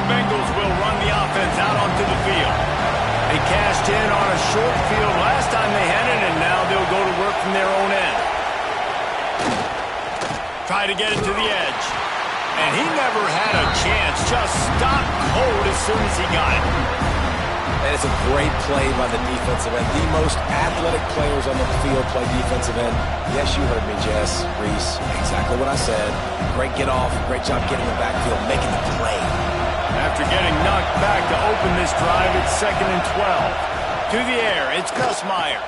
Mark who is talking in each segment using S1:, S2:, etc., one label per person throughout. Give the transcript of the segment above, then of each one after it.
S1: Bengals will run the offense out onto the field. They cashed in on a short field last time they had it, and now they'll go to work from their own end. Try to get it to the edge. And he never had a chance. Just stopped cold as soon as he got it.
S2: And it's a great play by the defensive end. The most athletic players on the field play defensive end. Yes, you heard me, Jess, Reese. Exactly what I said. Great get off. Great job getting the backfield, making the play.
S1: After getting knocked back to open this drive, it's 2nd and 12. To the air, it's Gus Meyer.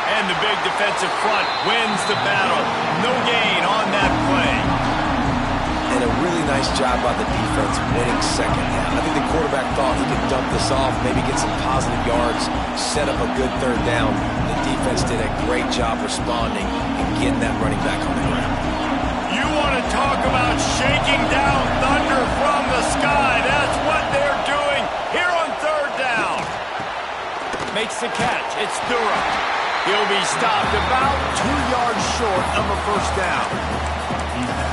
S1: And the big defensive front wins the battle. No gain on that play.
S2: And a really nice job by the defense winning second down. I think the quarterback thought he could dump this off, maybe get some positive yards, set up a good third down. The defense did a great job responding and getting that running back on the ground.
S1: You want to talk about shaking down thunder from the sky. That's what they're doing here on third down. Makes the catch. It's Durham. He'll be stopped about 2 yards short of a first down.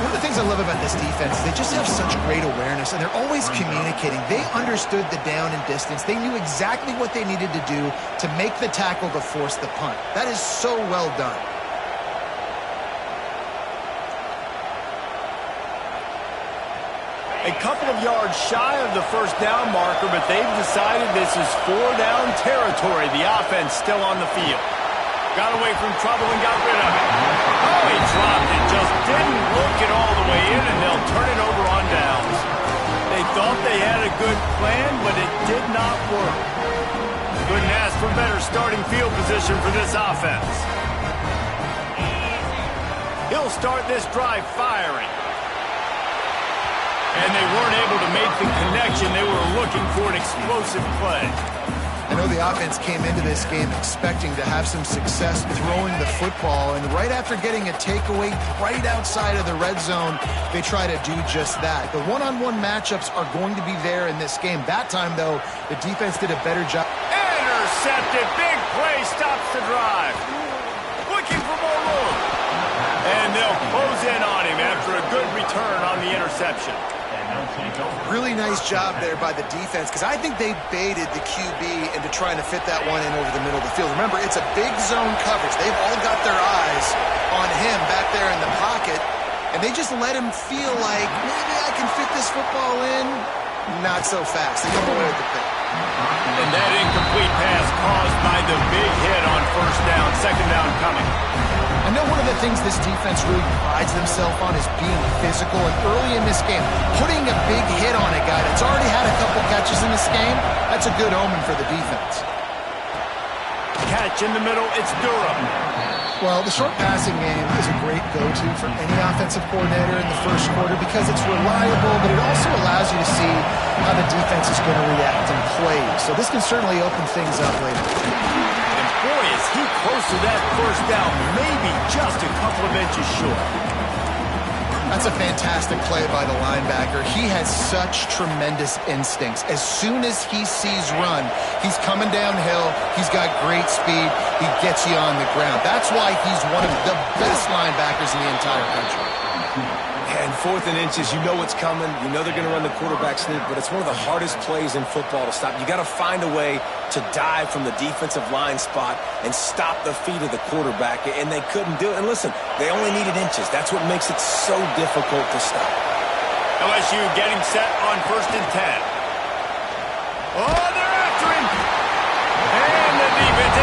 S3: One of the things I love about this defense is they just have such great awareness, and they're always communicating. They understood the down and distance. They knew exactly what they needed to do to make the tackle to force the punt. That is so well done.
S1: A couple of yards shy of the first down marker, but they've decided this is 4-down territory. The offense still on the field. Got away from trouble and got rid of it. Oh, he dropped it. Just didn't look it all the way in, and they'll turn it over on downs. They thought they had a good plan, but it did not work. Couldn't ask for better starting field position for this offense. He'll start this drive firing. And they weren't able to make the connection. They were looking for an explosive play.
S3: I know the offense came into this game expecting to have some success throwing the football, and right after getting a takeaway right outside of the red zone, they try to do just that. The one-on-one matchups are going to be there in this game. That time, though, the defense did a better job.
S1: Intercepted. Big play stops the drive. Looking for more room. And they'll close in on him after a good return on the interception.
S3: Really nice job there by the defense, because I think they baited the QB into trying to fit that one in over the middle of the field. Remember, it's a big zone coverage. They've all got their eyes on him back there in the pocket, and they just let him feel like, maybe I can fit this football in. Not so fast. They come away with the pick.
S1: And that incomplete pass caused by the big hit on first down, second down coming.
S3: I know one of the things this defense really prides themselves on is being physical, and early in this game, putting a big hit on a guy that's already had a couple catches in this game, that's a good omen for the defense.
S1: Catch in the middle, it's Durham.
S3: Well, the short passing game is a great go-to for any offensive coordinator in the first quarter because it's reliable, but it also allows you to see how the defense is going to react and play. So this can certainly open things up later.
S1: Boy, is he close to that first down, maybe just a couple of inches short.
S3: That's a fantastic play by the linebacker. He has such tremendous instincts. As soon as he sees run, he's coming downhill. He's got great speed. He gets you on the ground. That's why he's one of the best linebackers in the entire country.
S2: And 4th and inches, you know what's coming. You know they're going to run the quarterback sneak, but it's one of the hardest plays in football to stop. You got to find a way to dive from the defensive line spot and stop the feet of the quarterback, and they couldn't do it. And listen, they only needed inches. That's what makes it so difficult to stop.
S1: LSU getting set on 1st and 10. Oh, they're after him. And the defense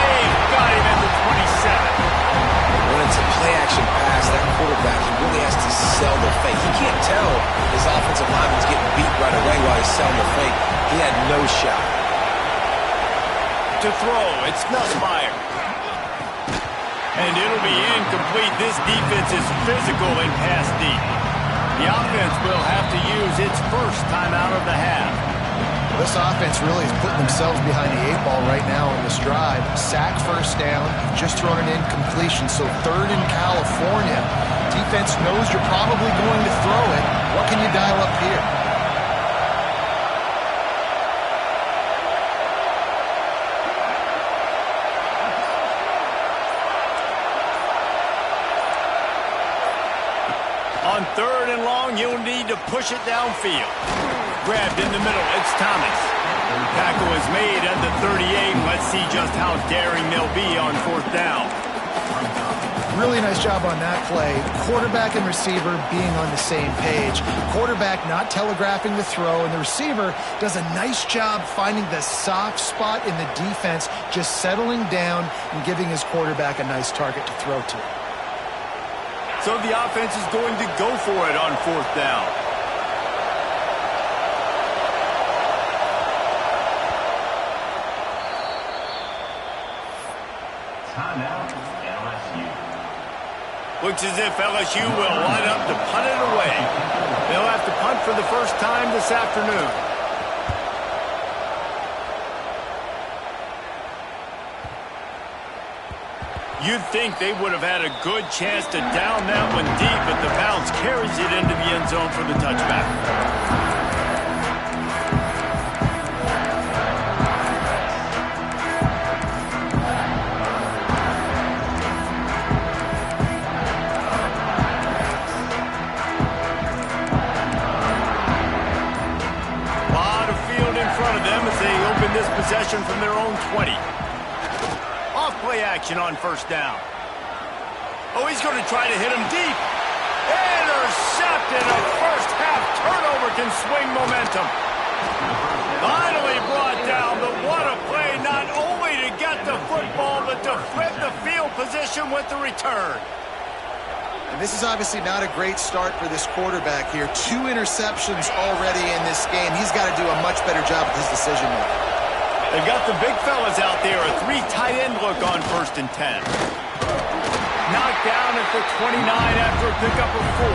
S1: got him at the 27.
S2: When it's a play-action pass, that quarterback, he really has to sell the fake. He can't tell his offensive lineman's getting beat right away while he's selling the fake. He had no shot.
S1: To throw, it's Gus Meyer. And it'll be incomplete. This defense is physical and pass deep. The offense will have to use its first timeout of the half.
S3: This offense really is putting themselves behind the 8 ball right now in this drive. Sack first down, just thrown an incompletion, so 3rd in California. Defense knows you're probably going to throw it. What can you dial up here?
S1: On 3rd and long, he'll need to push it downfield. Grabbed in the middle, it's Thomas. Tackle is made at the 38. Let's see just how daring they'll be on 4th down.
S3: Really nice job on that play. Quarterback and receiver being on the same page. Quarterback not telegraphing the throw, and the receiver does a nice job finding the soft spot in the defense, just settling down and giving his quarterback a nice target to throw to.
S1: So the offense is going to go for it on 4th down.
S4: Timeout, LSU.
S1: Looks as if LSU will line up to punt it away. They'll have to punt for the first time this afternoon. You'd think they would have had a good chance to down that one deep, but the bounce carries it into the end zone for the touchback. This possession from their own 20. Off play action on 1st down. Oh, he's going to try to hit him deep. Intercepted. A first half turnover can swing momentum. Finally brought down, but what a play, not only to get the football, but to flip the field position with the return.
S3: And this is obviously not a great start for this quarterback here. 2 interceptions already in this game. He's got to do a much better job with his decision making.
S1: They've got the big fellas out there. A 3 tight end look on 1st and 10. Knocked down at the 29 after a pickup of 4.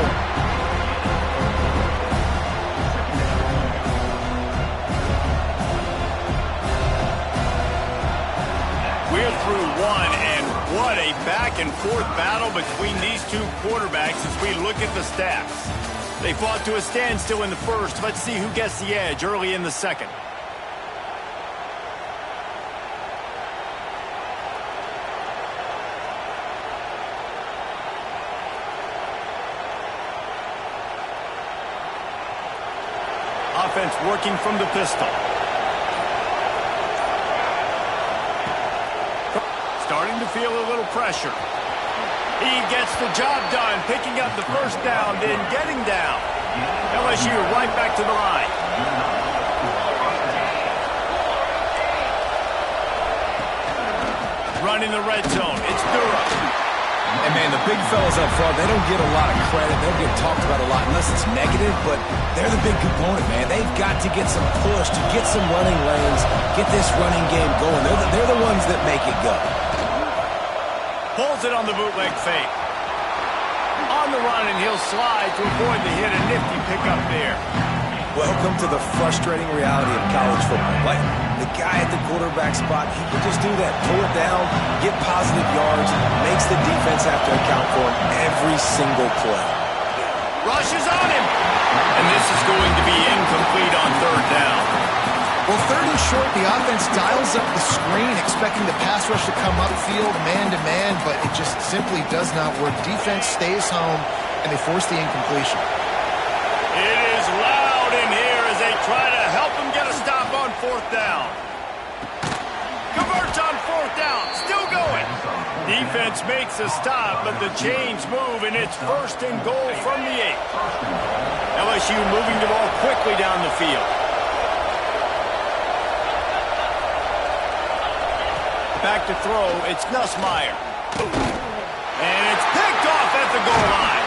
S1: We're through 1, and what a back-and-forth battle between these two quarterbacks as we look at the stats. They fought to a standstill in the 1st. Let's see who gets the edge early in the 2nd. Offense working from the pistol. Starting to feel a little pressure. He gets the job done, picking up the 1st down, then getting down. LSU right back to the line. Running the red zone. It's Durham.
S2: And, man, the big fellas up front, they don't get a lot of credit. They don't get talked about a lot unless it's negative, but they're the big component, man. They've got to get some push, to get some running lanes, get this running game going. They're the ones that make it go.
S1: Pulls it on the bootleg fake. On the run, and he'll slide to avoid the hit. A nifty pickup there.
S2: Welcome to the frustrating reality of college football. Like, the guy at the quarterback spot, he can just do that. Pull it down, get positive yards, makes the defense have to account for him every single play.
S1: Rushes on him. And this is going to be incomplete on 3rd down.
S3: Well, 3rd and short, the offense dials up the screen, expecting the pass rush to come upfield man-to-man, but it just simply does not work. Defense stays home, and they force the incompletion.
S1: It is loud in here as they try to help him get a stop on 4th down. Converts on 4th down, still going. Defense makes a stop, but the chains move, and it's 1st and goal from the 8. LSU moving the ball quickly down the field. Back to throw, it's Nussmeier. And it's picked off at the goal line.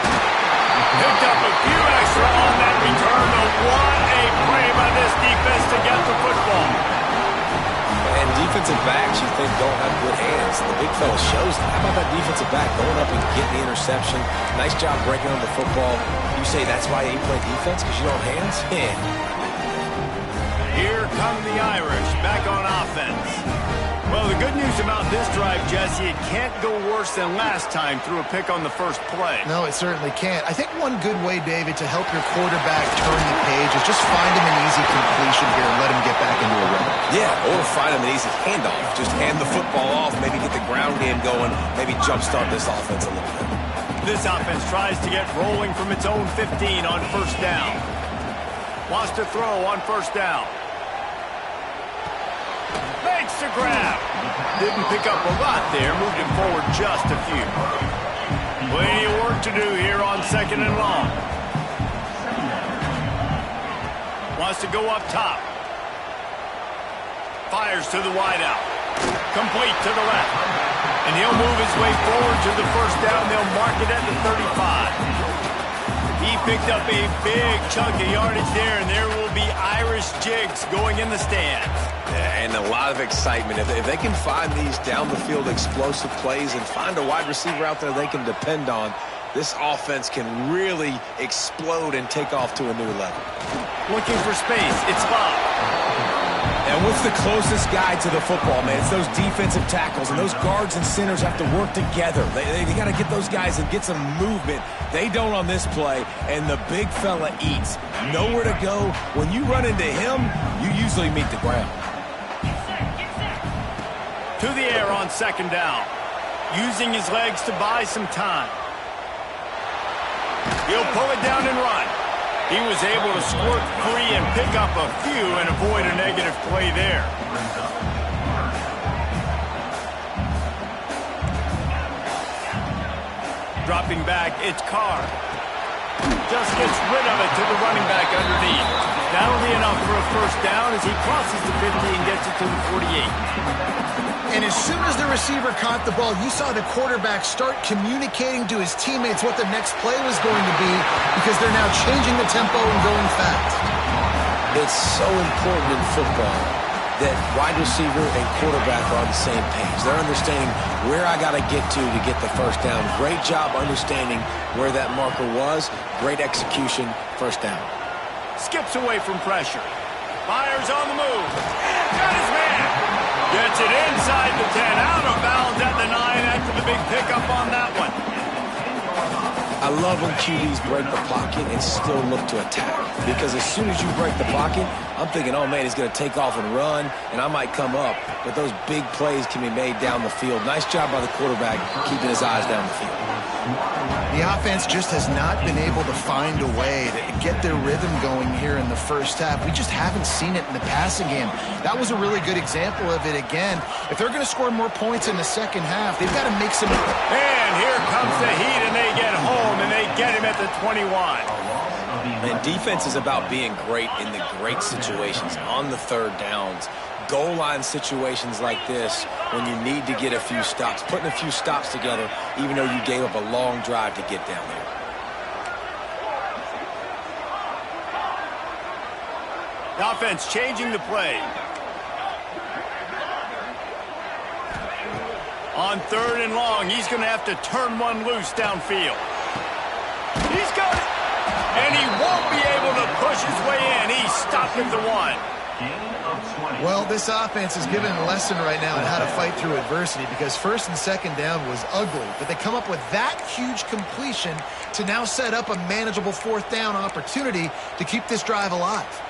S1: Picked up a few extra on that return, but what a play by this defense to get the football.
S2: And defensive backs you think don't have good hands. The big fella shows it. How about that defensive back going up and getting the interception? Nice job breaking on the football. You say that's why you play defense, because you don't have hands? Yeah.
S1: Here come the Irish, back on offense. Well, the good news about this drive, Jesse, it can't go worse than last time through a pick on the 1st play.
S3: No, it certainly can't. I think one good way, David, to help your quarterback turn the page is just find him an easy completion here and let him get back into a rhythm.
S2: Yeah, or find him an easy handoff. Just hand the football off, maybe get the ground game going, maybe jumpstart this offense a little bit.
S1: This offense tries to get rolling from its own 15 on first down. Wants to throw on first down. Makes the grab. Didn't pick up a lot there. Moved it forward just a few. Plenty of work to do here on second and long. Wants to go up top. Fires to the wideout. Complete to the left. And he'll move his way forward to the first down. They'll mark it at the 35. He picked up a big chunk of yardage there, and there will be Irish jigs going in the stands.
S2: Yeah, and a lot of excitement. If they can find these down-the-field explosive plays and find a wide receiver out there they can depend on, this offense can really explode and take off to a new level.
S1: Looking for space. It's Bob.
S2: And what's the closest guy to the football, man? It's those defensive tackles, and those guards and centers have to work together. They got to get those guys and get some movement. They don't on this play, and the big fella eats. Nowhere to go. When you run into him, you usually meet the ground.
S1: To the air on second down. Using his legs to buy some time. He'll pull it down and run. He was able to squirt free and pick up a few and avoid a negative play there. Dropping back, it's Carr. Just gets rid of it to the running back underneath. That'll be enough for a first down as he crosses the 50 and gets it to the 48.
S3: And as soon as the receiver caught the ball, you saw the quarterback start communicating to his teammates what the next play was going to be because they're now changing the tempo and going fast.
S2: It's so important in football that wide receiver and quarterback are on the same page. They're understanding where I got to get the first down. Great job understanding where that marker was. Great execution, first down.
S1: Skips away from pressure. Fires on the move. Got his man. Gets it inside the 10. Out of bounds at the 9 after the big pickup on that one.
S2: I love when QBs break the pocket and still look to attack. Because as soon as you break the pocket, I'm thinking, oh, man, he's going to take off and run, and I might come up. But those big plays can be made down the field. Nice job by the quarterback keeping his eyes down the field.
S3: The offense just has not been able to find a way to get their rhythm going here in the first half. We just haven't seen it in the passing game. That was a really good example of it again. If they're going to score more points in the second half, they've got to make some...
S1: And here comes the heat, and they get home, and they get him at the 21.
S2: And defense is about being great in the great situations, on the third downs. Goal line situations like this, when you need to get a few stops, putting a few stops together, even though you gave up a long drive to get down there.
S1: The offense changing the play. On third and long, he's going to have to turn one loose downfield. He's got it. And he won't be able to push his way in. He's stopped at the 1.
S3: Well, this offense is given a lesson right now on how to fight through adversity because first and second down was ugly, but they come up with that huge completion to now set up a manageable fourth down opportunity to keep this drive alive.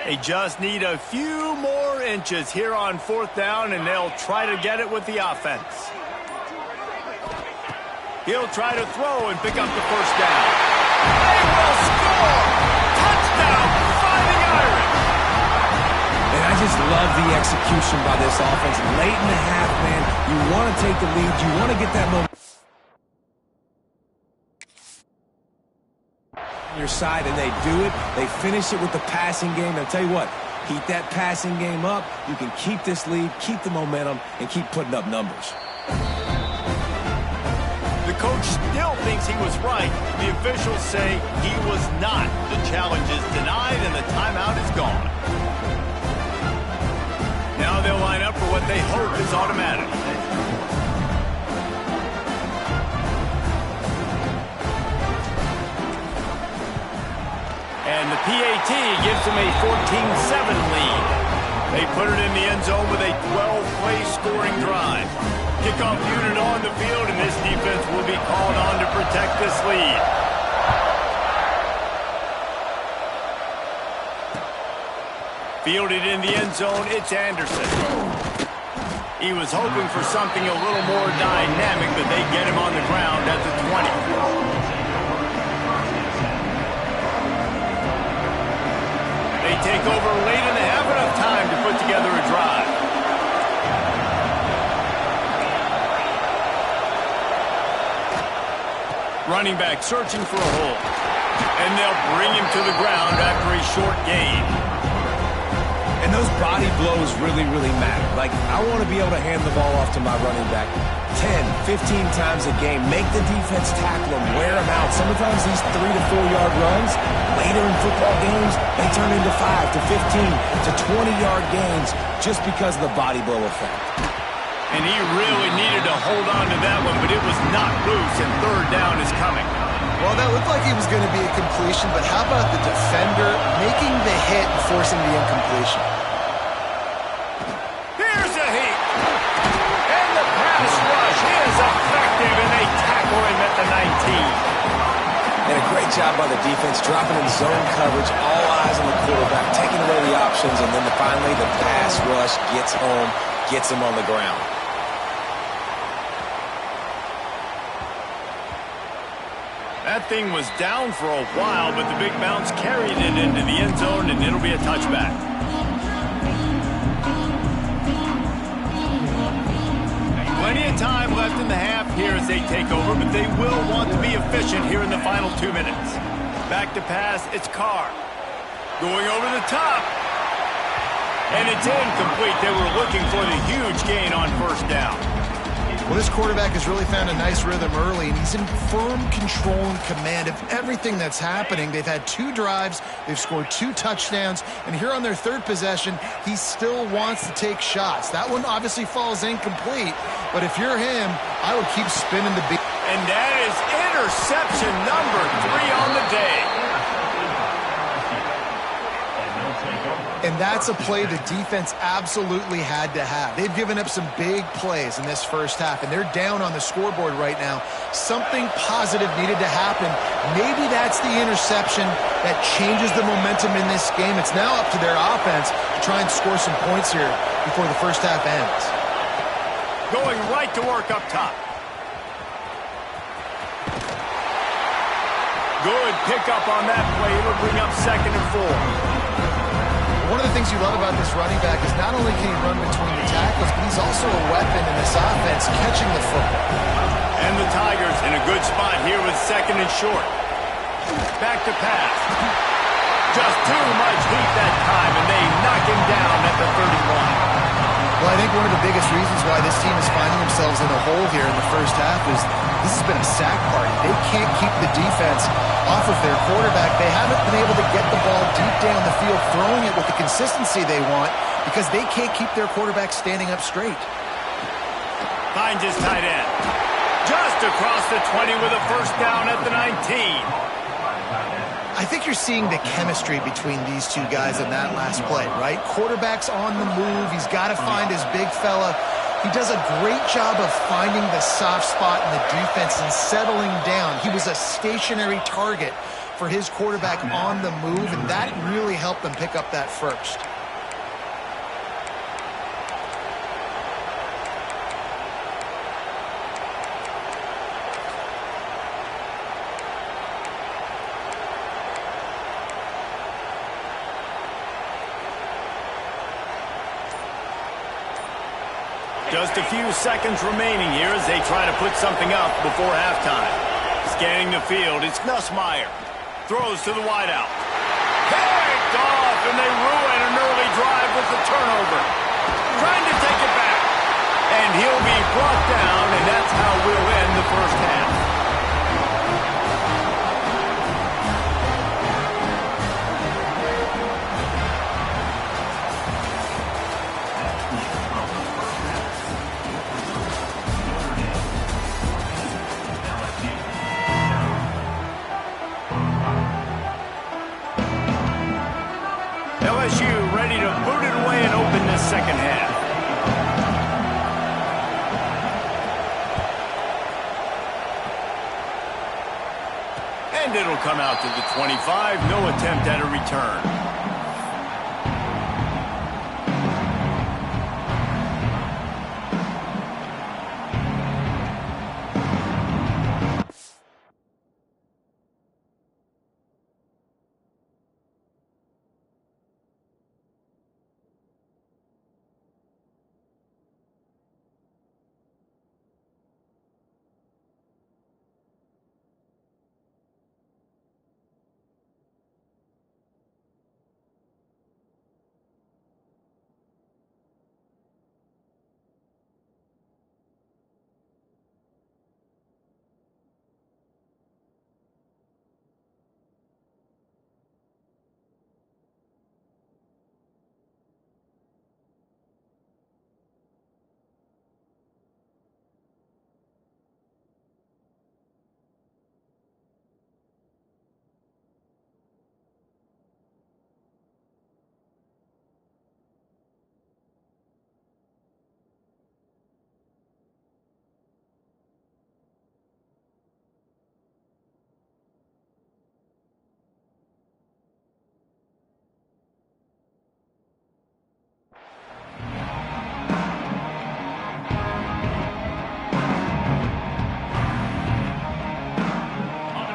S1: They just need a few more inches here on fourth down, and they'll try to get it with the offense. He'll try to throw and pick up the first down. They will score! Touchdown, Fighting Irish!
S2: And I just love the execution by this offense. Late in the half, man, you want to take the lead. You want to get that momentum your side, and they do it. They finish it with the passing game. I'll tell you what, keep that passing game up. You can keep this lead, keep the momentum, and keep putting up numbers.
S1: The coach still thinks he was right. The officials say he was not. The challenge is denied, and the timeout is gone. Now they'll line up for what they hope is automatic. And the PAT gives them a 14-7 lead. They put it in the end zone with a 12-play scoring drive. Kickoff unit on the field, and this defense will be called on to protect this lead. Fielded in the end zone, it's Anderson. He was hoping for something a little more dynamic, but they get him on the ground at the 20. They take over late and they have enough time to put together a drive. Running back searching for a hole. And they'll bring him to the ground after a short gain.
S2: And those body blows really, really matter. Like, I want to be able to hand the ball off to my running back 10, 15 times a game. Make the defense tackle him, wear him out. Sometimes these 3 to 4 yard runs, later in football games, they turn into 5 to 15 to 20-yard gains just because of the body blow effect.
S1: And he really needed to hold on to that one, but it was knocked loose, and third down is coming.
S3: Well, that looked like it was going to be a completion, but how about the defender making the hit and forcing the incompletion?
S1: Here's a heat. And the pass rush is effective, and they tackle him at the 19.
S2: And a great job by the defense, dropping in zone coverage, all eyes on the quarterback, taking away the options, and then finally the pass rush gets home, gets him on the ground.
S1: That thing was down for a while, but the big bounce carried it into the end zone, and it'll be a touchback. Plenty of time left in the half here as they take over, but they will want to be efficient here in the final 2 minutes. Back to pass, it's Carr. Going over the top. And it's incomplete. They were looking for the huge gain on first down.
S3: Well, this quarterback has really found a nice rhythm early, and he's in firm control and command of everything that's happening. They've had 2 drives, they've scored 2 touchdowns, and here on their 3rd possession, he still wants to take shots. That one obviously falls incomplete, but if you're him, I would keep spinning the beat.
S1: And that is interception number 3 on the day.
S3: And that's a play the defense absolutely had to have. They've given up some big plays in this first half, and they're down on the scoreboard right now. Something positive needed to happen. Maybe that's the interception that changes the momentum in this game. It's now up to their offense to try and score some points here before the first half ends.
S1: Going right to work up top. Good pickup on that play. It'll bring up 2nd and 4.
S3: One of the things you love about this running back is not only can he run between the tackles, but he's also a weapon in this offense, catching the football.
S1: And the Tigers in a good spot here with 2nd and short. Back to pass. Just too much heat that time, and they knock him down at the 31.
S3: Well, I think one of the biggest reasons why this team is finding themselves in a hole here in the first half is this has been a sack party. They can't keep the defense off of their quarterback. They haven't been able to get the ball deep down the field, throwing it with the consistency they want because they can't keep their quarterback standing up straight.
S1: Finds his tight end. Just across the 20 with a first down at the 19.
S3: I think you're seeing the chemistry between these 2 guys in that last play, right? Quarterback's on the move. He's got to find his big fella. He does a great job of finding the soft spot in the defense and settling down. He was a stationary target for his quarterback on the move, and that really helped them pick up that first.
S1: Just a few seconds remaining here as they try to put something up before halftime. Scanning the field, it's Nussmeier. Throws to the wideout. Picked off, and they ruin an early drive with the turnover. Trying to take it back. And he'll be brought down, and that's how we'll end the first half. LSU ready to boot it away and open this second half. And it'll come out to the 25. No attempt at a return.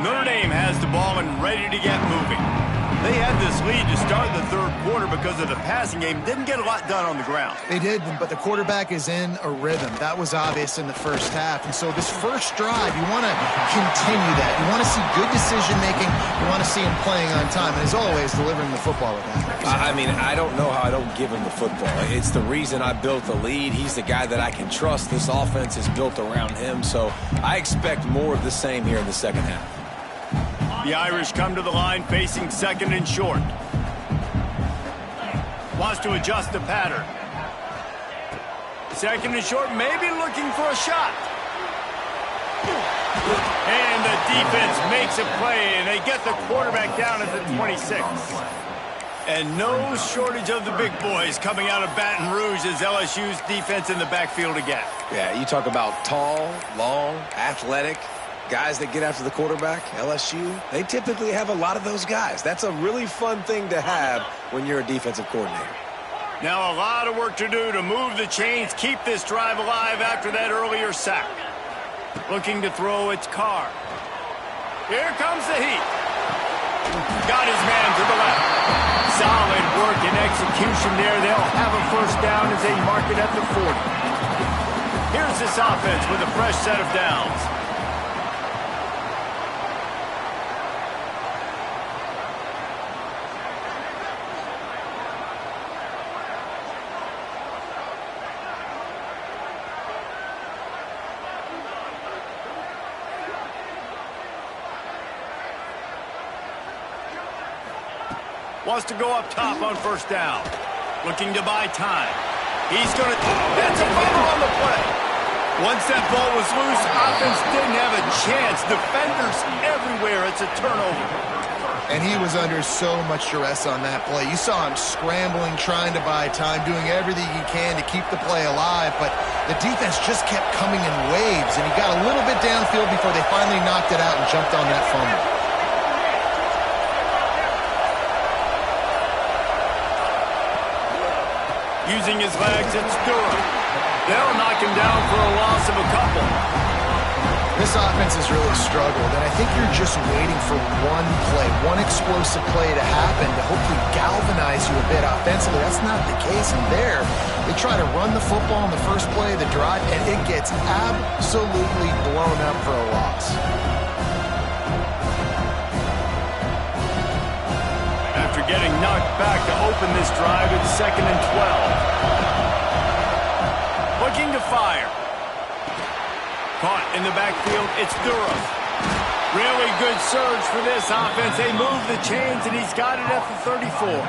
S1: Notre Dame has the ball and ready to get moving. They had this lead to start the third quarter because of the passing game. Didn't get a lot done on the ground.
S3: They did, but the quarterback is in a rhythm. That was obvious in the first half. And so this first drive, you want to continue that. You want to see good decision-making. You want to see him playing on time. And as always, delivering the football with that.
S2: I mean, I don't know how I don't give him the football. It's the reason I built the lead. He's the guy that I can trust. This offense is built around him. So I expect more of the same here in the second half.
S1: The Irish come to the line facing second and short. Wants to adjust the pattern. Second and short, maybe looking for a shot. And the defense makes a play, and they get the quarterback down at the 26. And no shortage of the big boys coming out of Baton Rouge as LSU's defense in the backfield again.
S2: Yeah, you talk about tall, long, athletic guys that get after the quarterback. LSU, they typically have a lot of those guys. That's a really fun thing to have when you're a defensive coordinator.
S1: Now a lot of work to do to move the chains, keep this drive alive after that earlier sack. Looking to throw, it's Carr. Here comes the heat. Got his man to the left. Solid work and execution there. They'll have a first down as they mark it at the 40. Here's this offense with a fresh set of downs. Wants to go up top on first down. Looking to buy time. He's going to... That's a fumble on the play. Once that ball was loose, offense didn't have a chance. Defenders everywhere. It's a turnover.
S3: And he was under so much duress on that play. You saw him scrambling, trying to buy time, doing everything he can to keep the play alive. But the defense just kept coming in waves, and he got a little bit downfield before they finally knocked it out and jumped on that fumble.
S1: Using his legs, it's Durham. They'll knock him down for a loss of a couple.
S3: This offense has really struggled, and I think you're just waiting for one play, one explosive play to happen to hopefully galvanize you a bit offensively. That's not the case, and there, they try to run the football in the first play of the drive, and it gets absolutely blown up for a loss.
S1: After getting knocked back to open this drive, it's second and 12. Looking to fire. Caught in the backfield, it's Durham. Really good surge for this offense. They move the chains, and he's got it at the 34.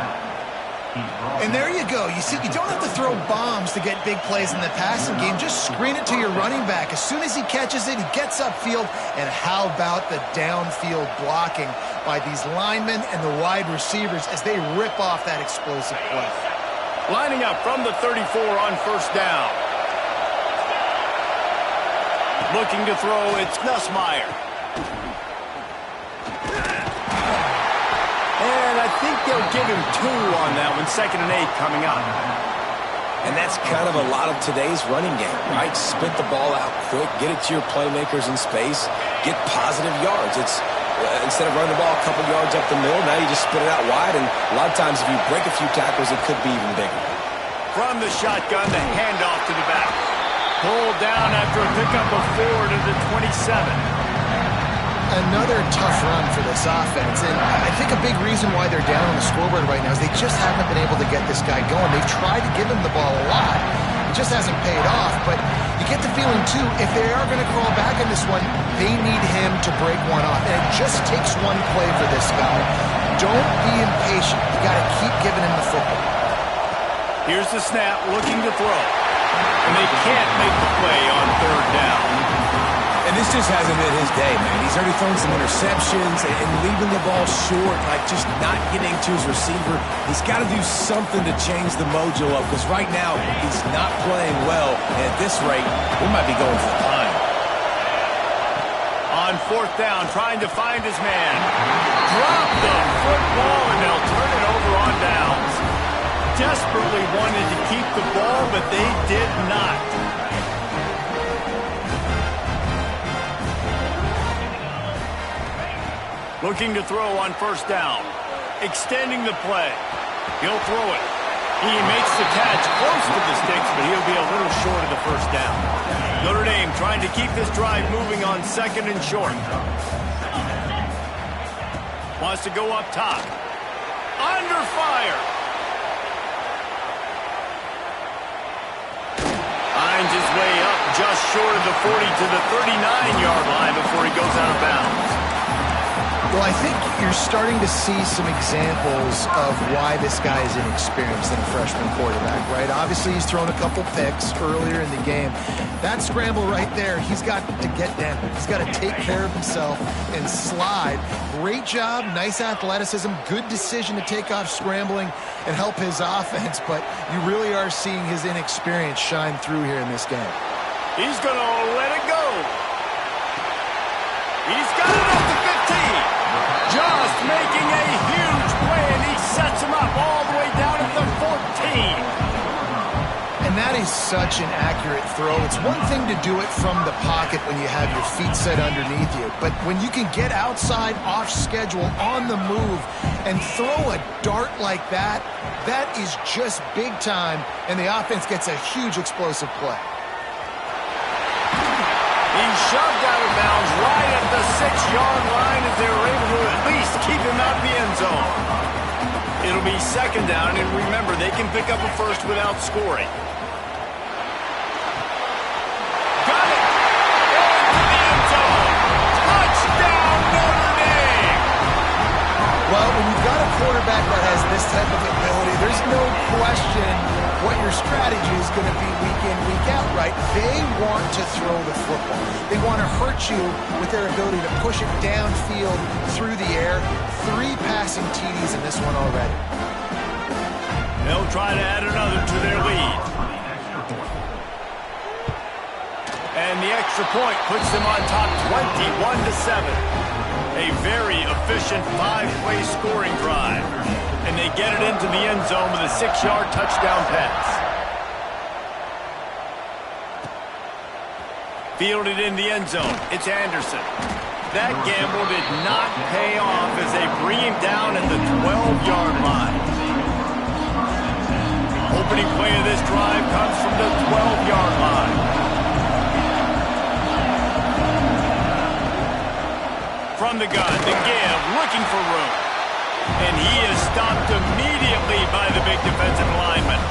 S3: And there you go. You see, you don't have to throw bombs to get big plays in the passing game. Just screen it to your running back. As soon as he catches it, he gets upfield. And how about the downfield blocking by these linemen and the wide receivers as they rip off that explosive play.
S1: Lining up from the 34 on first down. Looking to throw, it's Nussmeier. they'll give him 2 on that one. 2nd and 8 coming up.
S2: And that's kind of a lot of today's running game, right? Spit the ball out quick, get it to your playmakers in space, get positive yards. It's instead of running the ball a couple yards up the middle, now you just spit it out wide, and a lot of times if you break a few tackles, it could be even bigger.
S1: From the shotgun, the handoff to the back. Pulled down after a pickup of 4 to the 27.
S3: Another tough run for this offense, and I think a big reason why they're down on the scoreboard right now is they just haven't been able to get this guy going. They've tried to give him the ball a lot. It just hasn't paid off, but you get the feeling, too, if they are going to crawl back in this one, they need him to break one off, and it just takes one play for this guy. Don't be impatient. You got to keep giving him the football.
S1: Here's the snap, looking to throw, and they can't make the play on 3rd down.
S2: And this just hasn't been his day, man. He's already thrown some interceptions and leaving the ball short, like just not getting to his receiver. He's got to do something to change the mojo up, because right now he's not playing well. And at this rate, we might be going for the climb.
S1: On 4th down, trying to find his man. Drop the football, and they'll turn it over on downs. Desperately wanted to keep the ball, but they did not. Looking to throw on 1st down. Extending the play. He'll throw it. He makes the catch close to the sticks, but he'll be a little short of the 1st down. Notre Dame trying to keep this drive moving on 2nd and short. Wants to go up top. Under fire. Finds his way up just short of the 40 to the 39-yard line before he goes out of bounds.
S3: Well, I think you're starting to see some examples of why this guy is inexperienced in a freshman quarterback, right? Obviously, he's thrown a couple picks earlier in the game. That scramble right there, he's got to get down. He's got to take care of himself and slide. Great job, nice athleticism, good decision to take off scrambling and help his offense, but you really are seeing his inexperience shine through here in this game.
S1: He's going to let it go. He's got it up to 15. Just making a huge play, and he sets him up all the way down at the 14.
S3: And that is such an accurate throw. It's one thing to do it from the pocket when you have your feet set underneath you, but when you can get outside, off schedule, on the move, and throw a dart like that, that is just big time, and the offense gets a huge explosive play.
S1: He's shoved out of bounds right at the 6-yard line as they were able to at least keep him out of the end zone. It'll be 2nd down, and remember, they can pick up a first without scoring. Got it! Into the end zone! Touchdown, Notre Dame!
S3: Well, when you've got a quarterback that has this type of ability, there's no question what your strategy is going to be week in, week out, right? They want to throw the football. They want to hurt you with their ability to push it downfield through the air. 3 passing TDs in this one already.
S1: They'll try to add another to their lead. And the extra point puts them on top 21-7. A very efficient 5-play scoring drive. And they get it into the end zone with a 6-yard touchdown pass. Fielded in the end zone. It's Anderson. That gamble did not pay off as they bring him down at the 12-yard line. Opening play of this drive comes from the 12-yard line. From the gun, the give, looking for room. And he is stopped immediately by the big defensive lineman.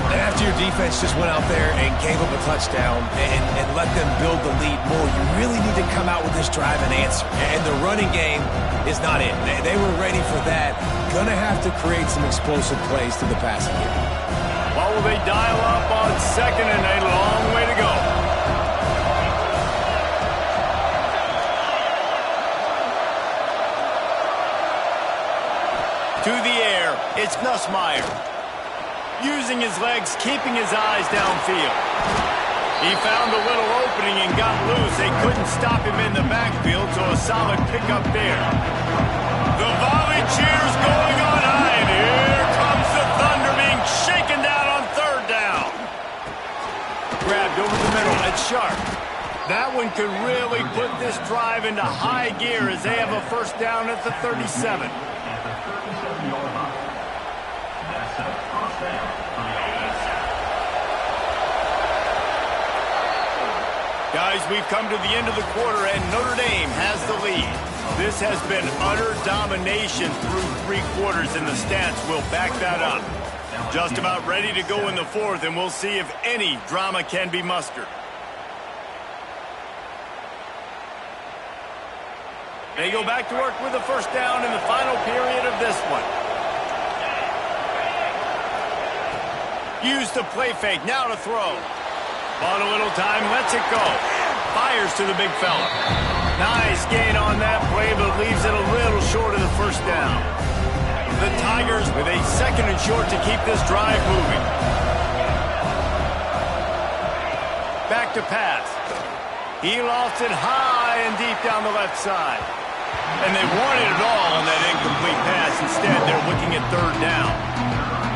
S2: And after your defense just went out there and gave up a touchdown and let them build the lead more, you really need to come out with this drive and answer. And the running game is not it. They were ready for that. Gonna have to create some explosive plays through the passing game.
S1: What will they dial up on 2nd and a long way to go? To the air, it's Nussmeier. Using his legs, keeping his eyes downfield. He found a little opening and got loose. They couldn't stop him in the backfield, so a solid pickup there. The volley cheers going on. sharp. That one could really put this drive into high gear as they have a first down at the 37.
S4: At the 37-yard line. That's a first down for the offense.
S1: Guys, we've come to the end of the quarter, and Notre Dame has the lead. This has been utter domination through 3 quarters, and the stats will back that up. Just about ready to go in the 4th, and we'll see if any drama can be mustered. They go back to work with a first down in the final period of this one. Use the play fake, now to throw. Bought a little time, lets it go. Fires to the big fella. Nice gain on that play, but leaves it a little short of the first down. The Tigers with a 2nd and short to keep this drive moving. Back to pass. He lost it high and deep down the left side. And they wanted it all on that incomplete pass. Instead, they're looking at 3rd down.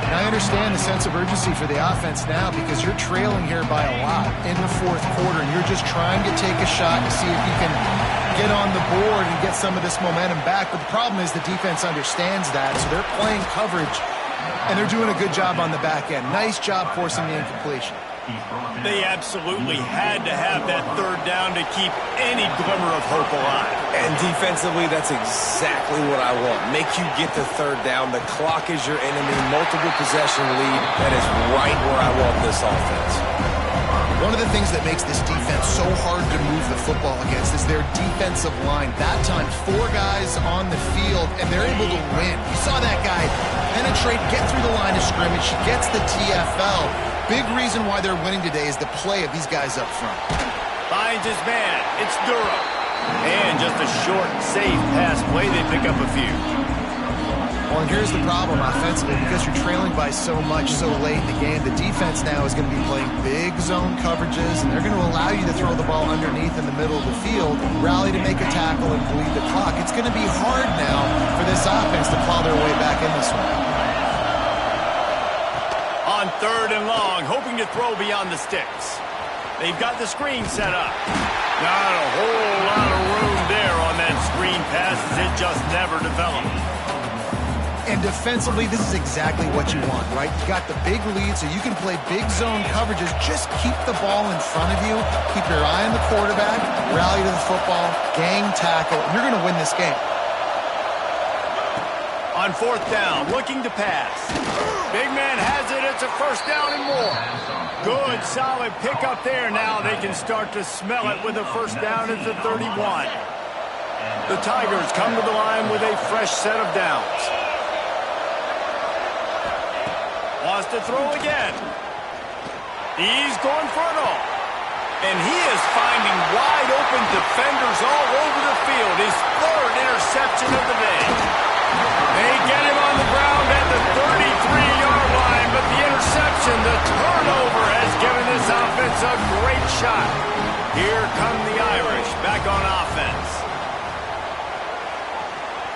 S3: And I understand the sense of urgency for the offense now because you're trailing here by a lot in the 4th quarter, and you're just trying to take a shot to see if you can get on the board and get some of this momentum back. But the problem is the defense understands that, so they're playing coverage, and they're doing a good job on the back end. Nice job forcing the incompletion.
S1: They absolutely had to have that 3rd down to keep any glimmer of hope alive.
S2: And defensively, that's exactly what I want. Make you get the 3rd down. The clock is your enemy. Multiple possession lead. That is right where I want this offense.
S3: One of the things that makes this defense so hard to move the football against is their defensive line. That time, 4 guys on the field, and they're able to win. You saw that guy penetrate, get through the line of scrimmage. He gets the TFL. Big reason why they're winning today is the play of these guys up front.
S1: Finds his man. It's Durham. And just a short, safe pass play. They pick up a few.
S3: Well, and here's the problem offensively. Because you're trailing by so much so late in the game, the defense now is going to be playing big zone coverages, and they're going to allow you to throw the ball underneath in the middle of the field, rally to make a tackle, and bleed the clock. It's going to be hard now for this offense to claw their way back in this one.
S1: On 3rd and long, hoping to throw beyond the sticks. They've got the screen set up. Not a whole lot of room there on that screen pass as it just never developed.
S3: And defensively, this is exactly what you want, right? You got the big lead, so you can play big zone coverages. Just keep the ball in front of you. Keep your eye on the quarterback. Rally to the football. Gang tackle. You're going to win this game.
S1: On 4th down, looking to pass. Big man has it. It's a first down and more. Good, solid pickup there. Now they can start to smell it with a first down at the 31. The Tigers come to the line with a fresh set of downs. Wants to throw again. He's going for it all. And he is finding wide open defenders all over the field. His 3rd interception of the day. They get him on the ground at the 33-yard line, but the interception, the turnover, has given this offense a great shot. Here come the Irish back on offense.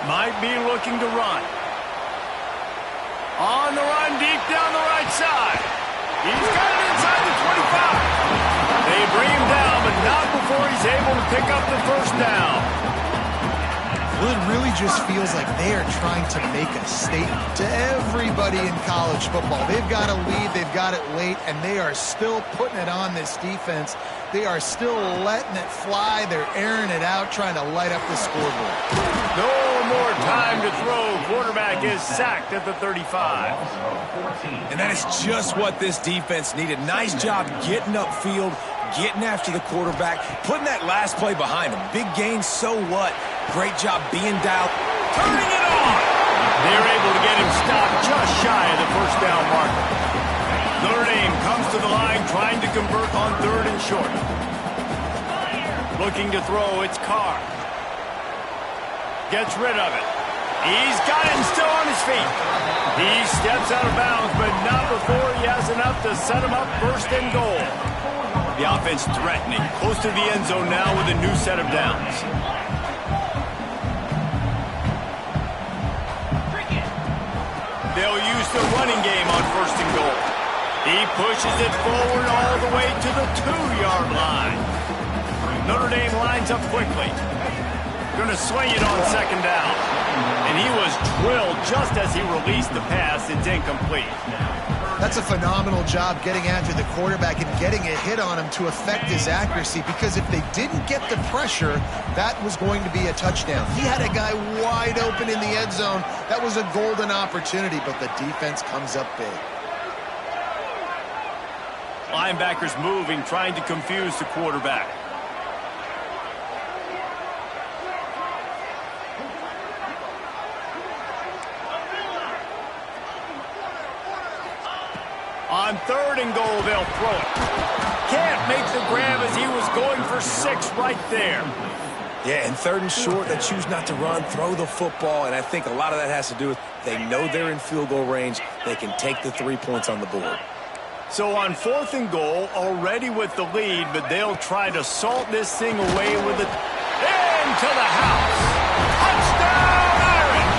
S1: Might be looking to run. On the run, deep down the right side. He's got it inside the 25. They bring him down, but not before he's able to pick up the first down.
S3: Well, it really just feels like they are trying to make a statement to everybody in college football. They've got a lead, they've got it late, and they are still putting it on this defense. They are still letting it fly. They're airing it out, trying to light up the scoreboard.
S1: No more time to throw. Quarterback is sacked at the 35.
S2: And that is just what this defense needed. Nice job getting upfield, getting after the quarterback, putting that last play behind him. Big gain, so what? Great job being dialed.
S1: Turning it on. They're able to get him stopped just shy of the first down marker. Notre Dame comes to the line trying to convert on 3rd and short. Looking to throw, it's Carr. Gets rid of it. He's got it and still on his feet. He steps out of bounds, but not before he has enough to set him up 1st and goal. The offense threatening, close to the end zone now with a new set of downs. They'll use the running game on 1st and goal. He pushes it forward all the way to the 2-yard line. Notre Dame lines up quickly. Going to swing it on second down. And he was drilled just as he released the pass. It's incomplete.
S3: That's a phenomenal job getting after the quarterback and getting a hit on him to affect his accuracy, because if they didn't get the pressure, that was going to be a touchdown. He had a guy wide open in the end zone. That was a golden opportunity, but the defense comes up big.
S1: Linebackers moving, trying to confuse the quarterback. On 3rd and goal, they'll throw it. Can't make the grab as he was going for 6 right there.
S2: Yeah, and 3rd and short, they choose not to run, throw the football, and I think a lot of that has to do with they know they're in field goal range. They can take the 3 points on the board.
S1: So on 4th and goal, already with the lead, but they'll try to salt this thing away with it into the house. Touchdown, Irish!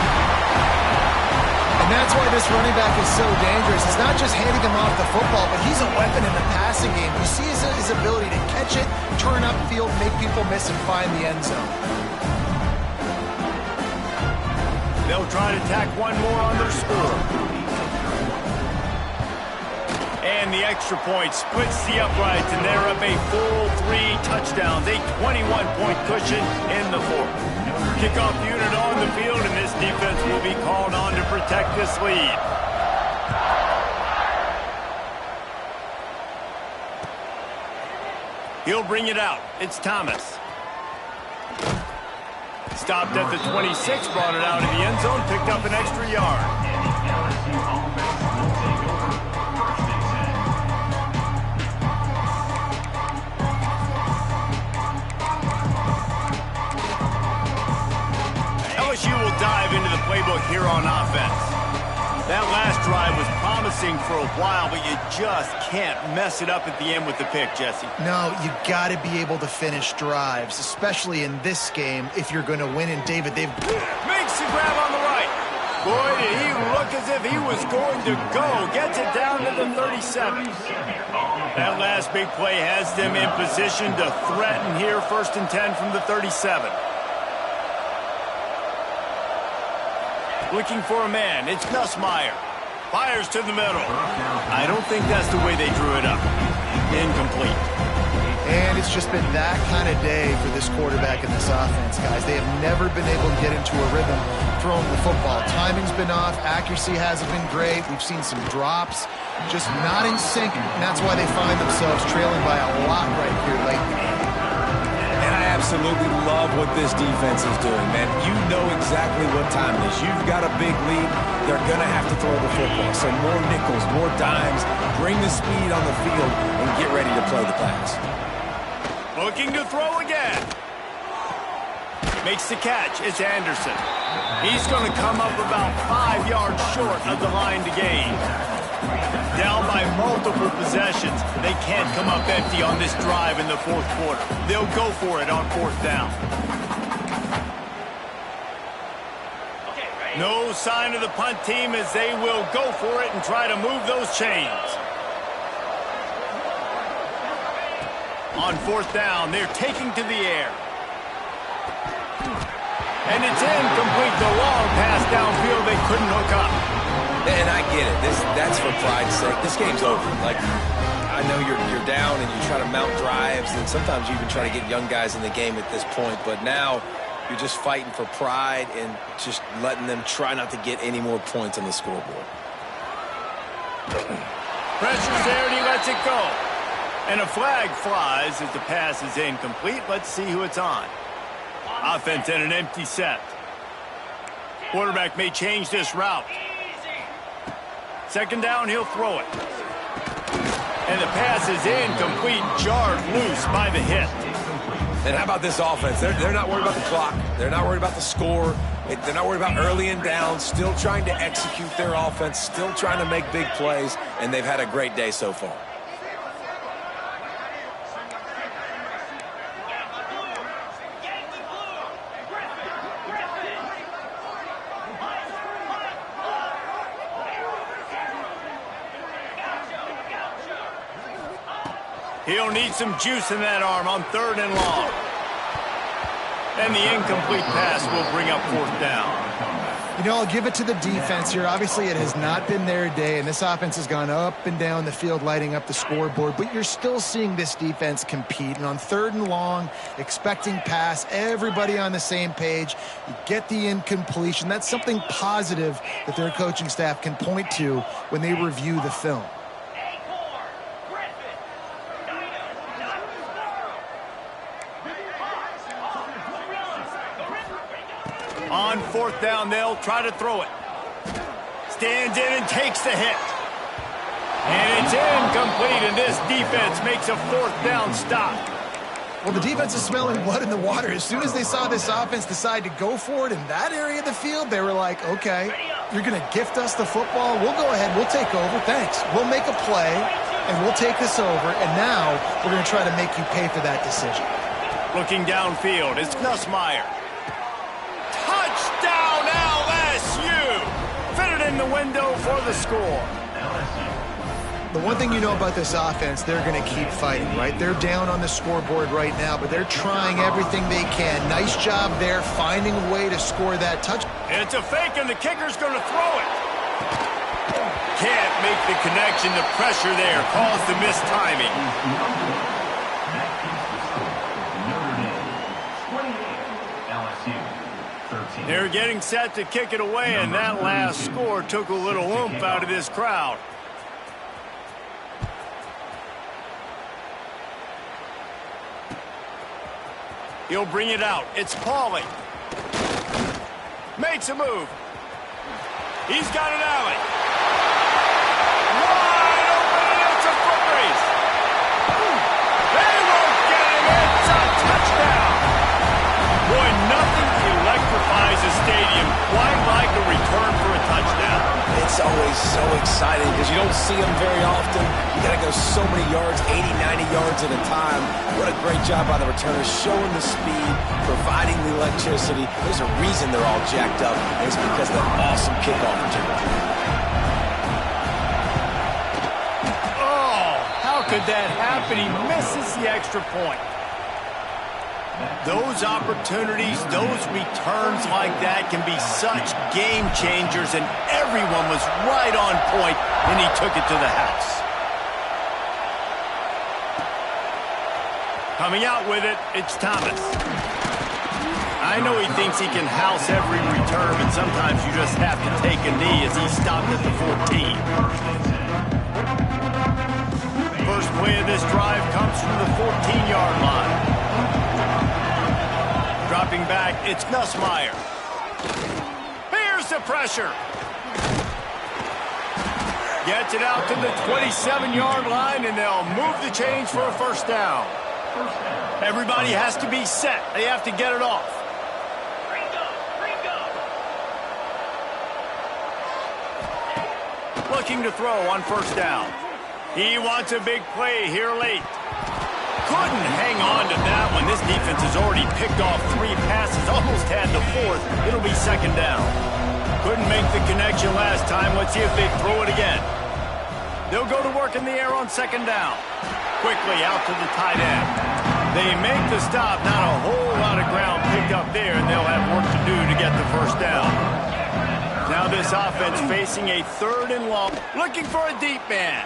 S3: And that's why this running back is so dangerous. It's not just handing him off the football, but he's a weapon in the passing game. You see his ability to catch it, turn upfield, make people miss, and find the end zone.
S1: They'll try to tack one more on their score. And the extra point splits the uprights, and they're up a full 3 touchdowns, a 21-point cushion in the 4th. Kickoff unit on the field, and this defense will be called on to protect this lead. He'll bring it out. It's Thomas. Stopped at the 26, brought it out of the end zone, picked up an extra yard. LSU will dive into the playbook here on offense. That last drive was promising for a while, but you just can't mess it up at the end with the pick, Jesse.
S3: No, you got to be able to finish drives, especially in this game if you're going to win. And David, they've
S1: makes the grab on the right. Boy, did he look as if he was going to go. Gets it down to the 37. That last big play has them in position to threaten here, 1st and 10 from the 37. Looking for a man. It's Nussmeier. Fires to the middle. I don't think that's the way they drew it up. Incomplete.
S3: And it's just been that kind of day for this quarterback and this offense, guys. They have never been able to get into a rhythm throwing the football. Timing's been off. Accuracy hasn't been great. We've seen some drops. Just not in sync. And that's why they find themselves trailing by a lot right here late in the game.
S2: And I absolutely love what this defense is doing, man. You know exactly what time it is. You've got a big lead. They're going to have to throw the football. So more nickels, more dimes. Bring the speed on the field and get ready to play the pass.
S1: Looking to throw again. Makes the catch. It's Anderson. He's going to come up about 5 yards short of the line to gain. Down by multiple possessions. They can't come up empty on this drive in the 4th quarter. They'll go for it on 4th down. No sign of the punt team as they will go for it and try to move those chains. On 4th down, they're taking to the air. And it's incomplete. The long pass downfield they couldn't hook up.
S2: And I get it. That's for pride's sake. This game's over. Like, I know you're down and you try to mount drives, and sometimes you even try to get young guys in the game at this point. But now you're just fighting for pride and just letting them try not to get any more points on the scoreboard.
S1: Pressure's there and he lets it go. And a flag flies as the pass is incomplete. Let's see who it's on. Offense in an empty set. Quarterback may change this route. 2nd down, he'll throw it. And the pass is incomplete, jarred loose by the hit.
S2: And how about this offense? They're not worried about the clock. They're not worried about the score. They're not worried about early and down. Still trying to execute their offense. Still trying to make big plays. And they've had a great day so far.
S1: He'll need some juice in that arm on 3rd and long. And the incomplete pass will bring up 4th down.
S3: You know, I'll give it to the defense here. Obviously, it has not been their day, and this offense has gone up and down the field lighting up the scoreboard, but you're still seeing this defense compete. And on 3rd and long, expecting pass, everybody on the same page, you get the incompletion. That's something positive that their coaching staff can point to when they review the film.
S1: On 4th down, they'll try to throw it. Stands in and takes the hit. And it's incomplete, and this defense makes a 4th down stop.
S3: Well, the defense is smelling blood in the water. As soon as they saw this offense decide to go for it in that area of the field, they were like, okay, you're going to gift us the football. We'll go ahead. We'll take over. Thanks. We'll make a play, and we'll take this over. And now we're going to try to make you pay for that decision.
S1: Looking downfield, it's Nussmeier. Touchdown, LSU! Fitted in the window for the score.
S3: The one thing you know about this offense, they're going to keep fighting, right? They're down on the scoreboard right now, but they're trying everything they can. Nice job there, finding a way to score that touchdown.
S1: It's a fake, and the kicker's going to throw it. Can't make the connection. The pressure there caused the missed timing. They're getting set to kick it away, and that last score took a little oomph out of this crowd. He'll bring it out. It's Pauly. Makes a move. He's got an alley. Wide open, and it's a foot race. They won't get him. It's a touchdown. Boy, nothing electrifies a stadium quite like a return for a touchdown.
S2: It's always so exciting because you don't see them very often. You got to go so many yards, 80, 90 yards at a time. What a great job by the returners, showing the speed, providing the electricity. There's a reason they're all jacked up, and it's because of that awesome kickoff return.
S1: Oh, how could that happen? He misses the extra point. Those opportunities, those returns like that can be such game changers, and everyone was right on point when he took it to the house. Coming out with it, it's Thomas. I know he thinks he can house every return, but sometimes you just have to take a knee as he stopped at the 14. First play of this drive comes from the 14-yard line. Dropping back, it's Nussmeier. Here's the pressure. Gets it out to the 27-yard line, and they'll move the chains for a 1st down. Everybody has to be set. They have to get it off. Looking to throw on 1st down. He wants a big play here late. Couldn't hang on to that one. This defense has already picked off 3 passes, almost had the 4th. It'll be 2nd down. Couldn't make the connection last time. Let's see if they throw it again. They'll go to work in the air on 2nd down. Quickly out to the tight end. They make the stop. Not a whole lot of ground picked up there, and they'll have work to do to get the 1st down. Now this offense facing a 3rd and long. Looking for a deep man.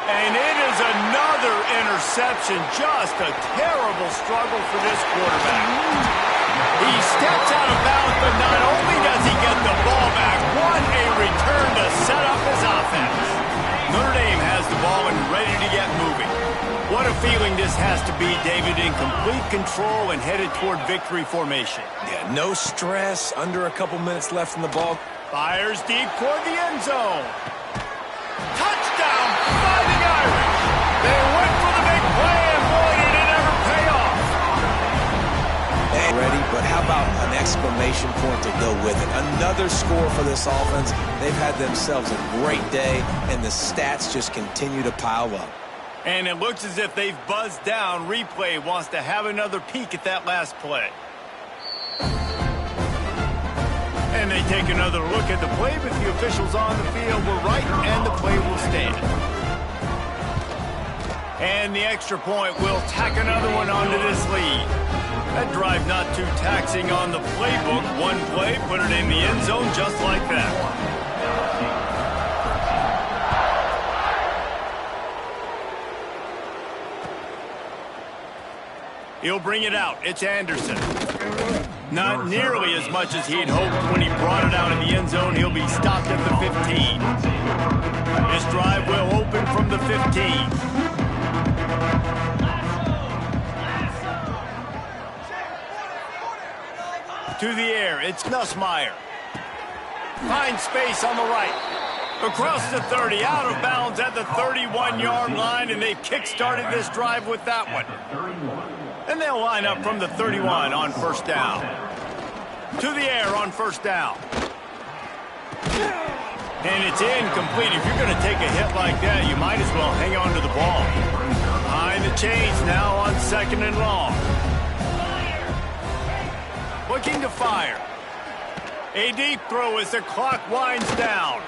S1: And it is another interception. Just a terrible struggle for this quarterback. He steps out of bounds, but not only does he get the ball back, what a return to set up his offense. Notre Dame has the ball and ready to get moving. What a feeling this has to be, David, in complete control and headed toward victory formation.
S2: Yeah, no stress, under a couple minutes left in the ball.
S1: Fires deep toward the end zone. Touchdown, Fighting Irish. They went for the big play, and boy, did it ever pay off.
S2: Ready, but how about an exclamation point to go with it? Another score for this offense. They've had themselves a great day, and the stats just continue to pile up.
S1: And it looks as if they've buzzed down. Replay wants to have another peek at that last play. And they take another look at the play, but the officials on the field were right, and the play will stand. And the extra point will tack another one onto this lead. That drive not too taxing on the playbook. One play, put it in the end zone just like that. He'll bring it out. It's Anderson. Not nearly as much as he'd hoped when he brought it out in the end zone. He'll be stopped at the 15. This drive will open from the 15. To the air, it's Nussmeier. Finds space on the right. Across the 30, out of bounds at the 31-yard line, and they've kick-started this drive with that one. And they'll line up from the 31 on first down. To the air on first down. And it's incomplete. If you're going to take a hit like that, you might as well hang on to the ball. Behind the chains now on second and long. Looking to fire. A deep throw as the clock winds down.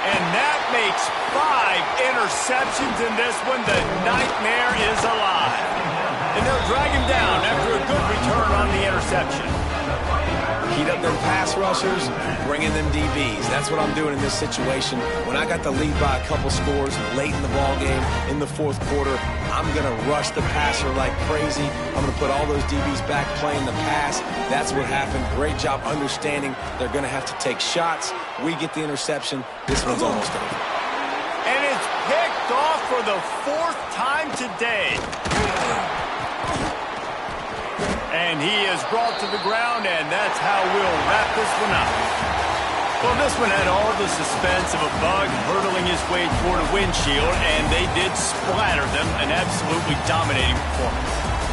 S1: And that makes 5 interceptions in this one. The nightmare is alive. And they'll drag him down after a good return on the interception.
S2: Heat up them pass rushers, bring in them DBs. That's what I'm doing in this situation. When I got the lead by a couple scores late in the ball game, in the fourth quarter, I'm going to rush the passer like crazy. I'm going to put all those DBs back playing the pass. That's what happened. Great job understanding they're going to have to take shots. We get the interception. This one's almost over.
S1: And it's picked off for the 4th time today. And he is brought to the ground, and that's how we'll wrap this one up. Well, this one had all the suspense of a bug hurtling his way toward a windshield, and they did splatter them. An absolutely dominating performance.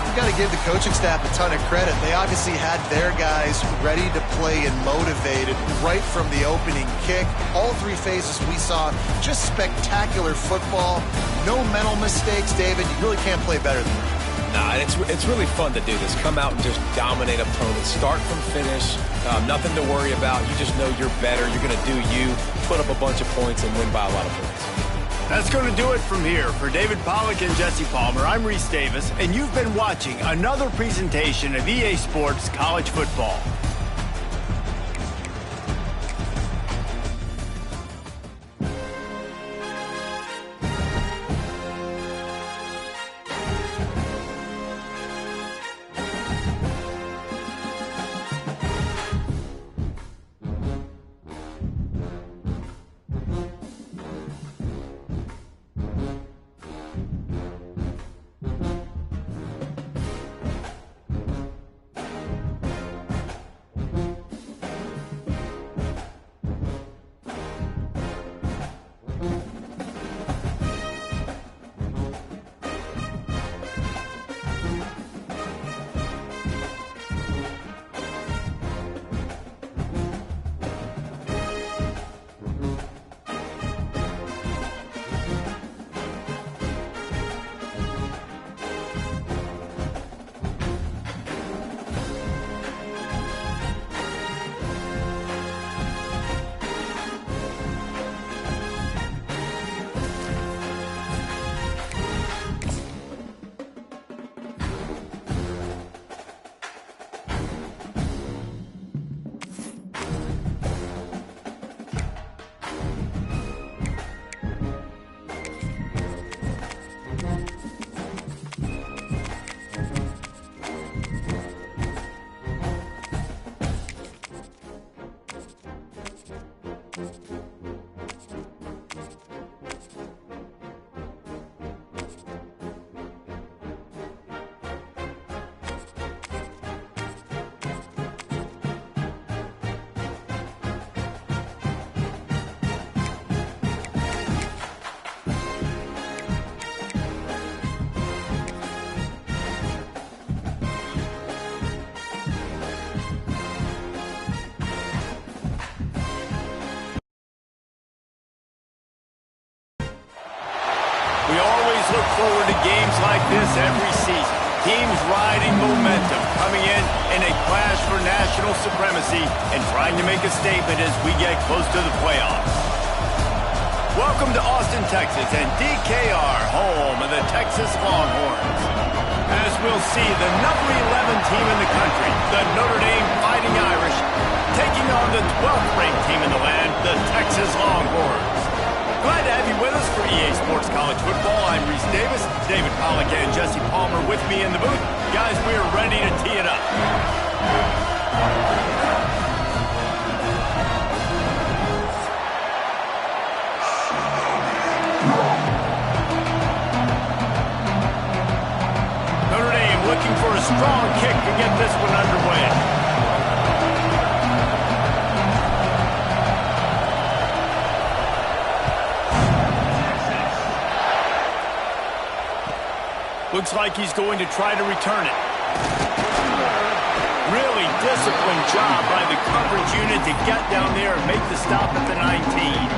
S3: You've got to give the coaching staff a ton of credit. They obviously had their guys ready to play and motivated right from the opening kick. All 3 phases we saw, just spectacular football. No mental mistakes, David. You really can't play better than that.
S2: Nah, it's really fun to do this. Come out and just dominate opponents. Start from finish. Nothing to worry about. You just know you're better. You're going to do you, put up a bunch of points, and win by a lot of points.
S1: That's going to do it from here. For David Pollack and Jesse Palmer, I'm Reese Davis, and you've been watching another presentation of EA Sports College Football. We always look forward to games like this every season. Teams riding momentum, coming in a clash for national supremacy and trying to make a statement as we get close to the playoffs. Welcome to Austin, Texas, and DKR, home of the Texas Longhorns. As we'll see, the number 11 team in the country, the Notre Dame Fighting Irish, taking on the 12th ranked team in the land, the Texas Longhorns. Glad to have you with us for EA Sports College Football. I'm Reese Davis, David Pollack and Jesse Palmer with me in the booth. Guys, we are ready to tee it up. Notre Dame looking for a strong kick to get this one underway. Looks like he's going to try to return it. Really disciplined job by the coverage unit to get down there and make the stop at the 19.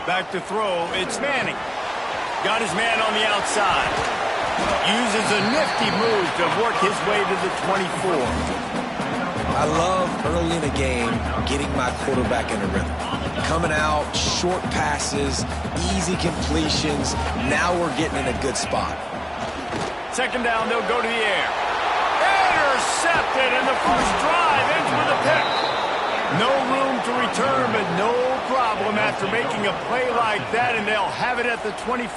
S1: Back to throw, it's Manning. Got his man on the outside. Uses a nifty move to work his way to the 24.
S2: I love early in a game getting my quarterback in a rhythm. Coming out, short passes, easy completions. Now we're getting in a good spot.
S1: Second down, they'll go to the air. Intercepted in the first drive, into the pick. No room to return, but no problem after making a play like that, and they'll have it at the 25.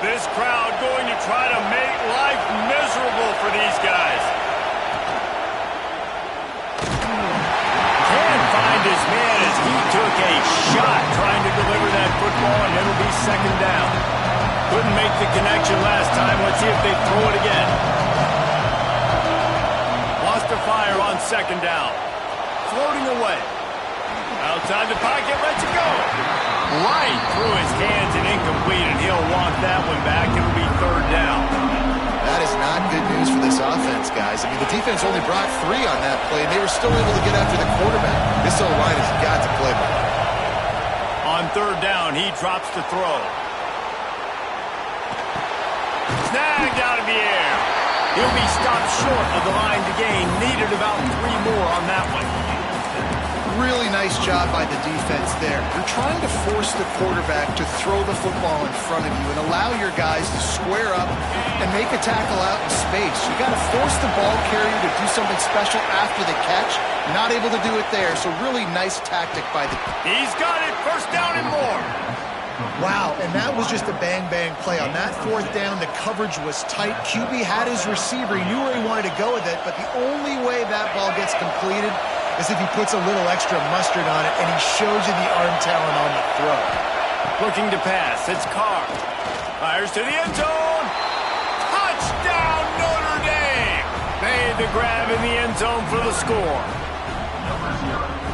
S1: This crowd going to try to make life miserable for these guys. Can't find his man as he took a shot trying to deliver that football, and it'll be second down. Couldn't make the connection last time. Let's see if they throw it again. Lost a fire on second down. Floating away. Outside the pocket, lets it go. Right through his hands and incomplete, and he'll want that one back. It'll be third down.
S3: That is not good news for this offense, guys. I mean, the defense only brought 3 on that play, and they were still able to get after the quarterback. This O-line has got to play better.
S1: On third down, he drops to throw. Snagged out of the air. He'll be stopped short of the line to gain. Needed about 3 more on that one.
S3: Really nice job by the defense there. You're trying to force the quarterback to throw the football in front of you and allow your guys to square up and make a tackle out in space. You got to force the ball carrier to do something special after the catch. Not able to do it there, so really nice tactic by the...
S1: He's got it. First down and more.
S3: Wow, and that was just a bang-bang play. On that fourth down, the coverage was tight. QB had his receiver. He knew where he wanted to go with it, but the only way that ball gets completed is if he puts a little extra mustard on it, and he shows you the arm talent on the throw.
S1: Looking to pass. It's Carr. Fires to the end zone. Touchdown, Notre Dame. Made the grab in the end zone for the score.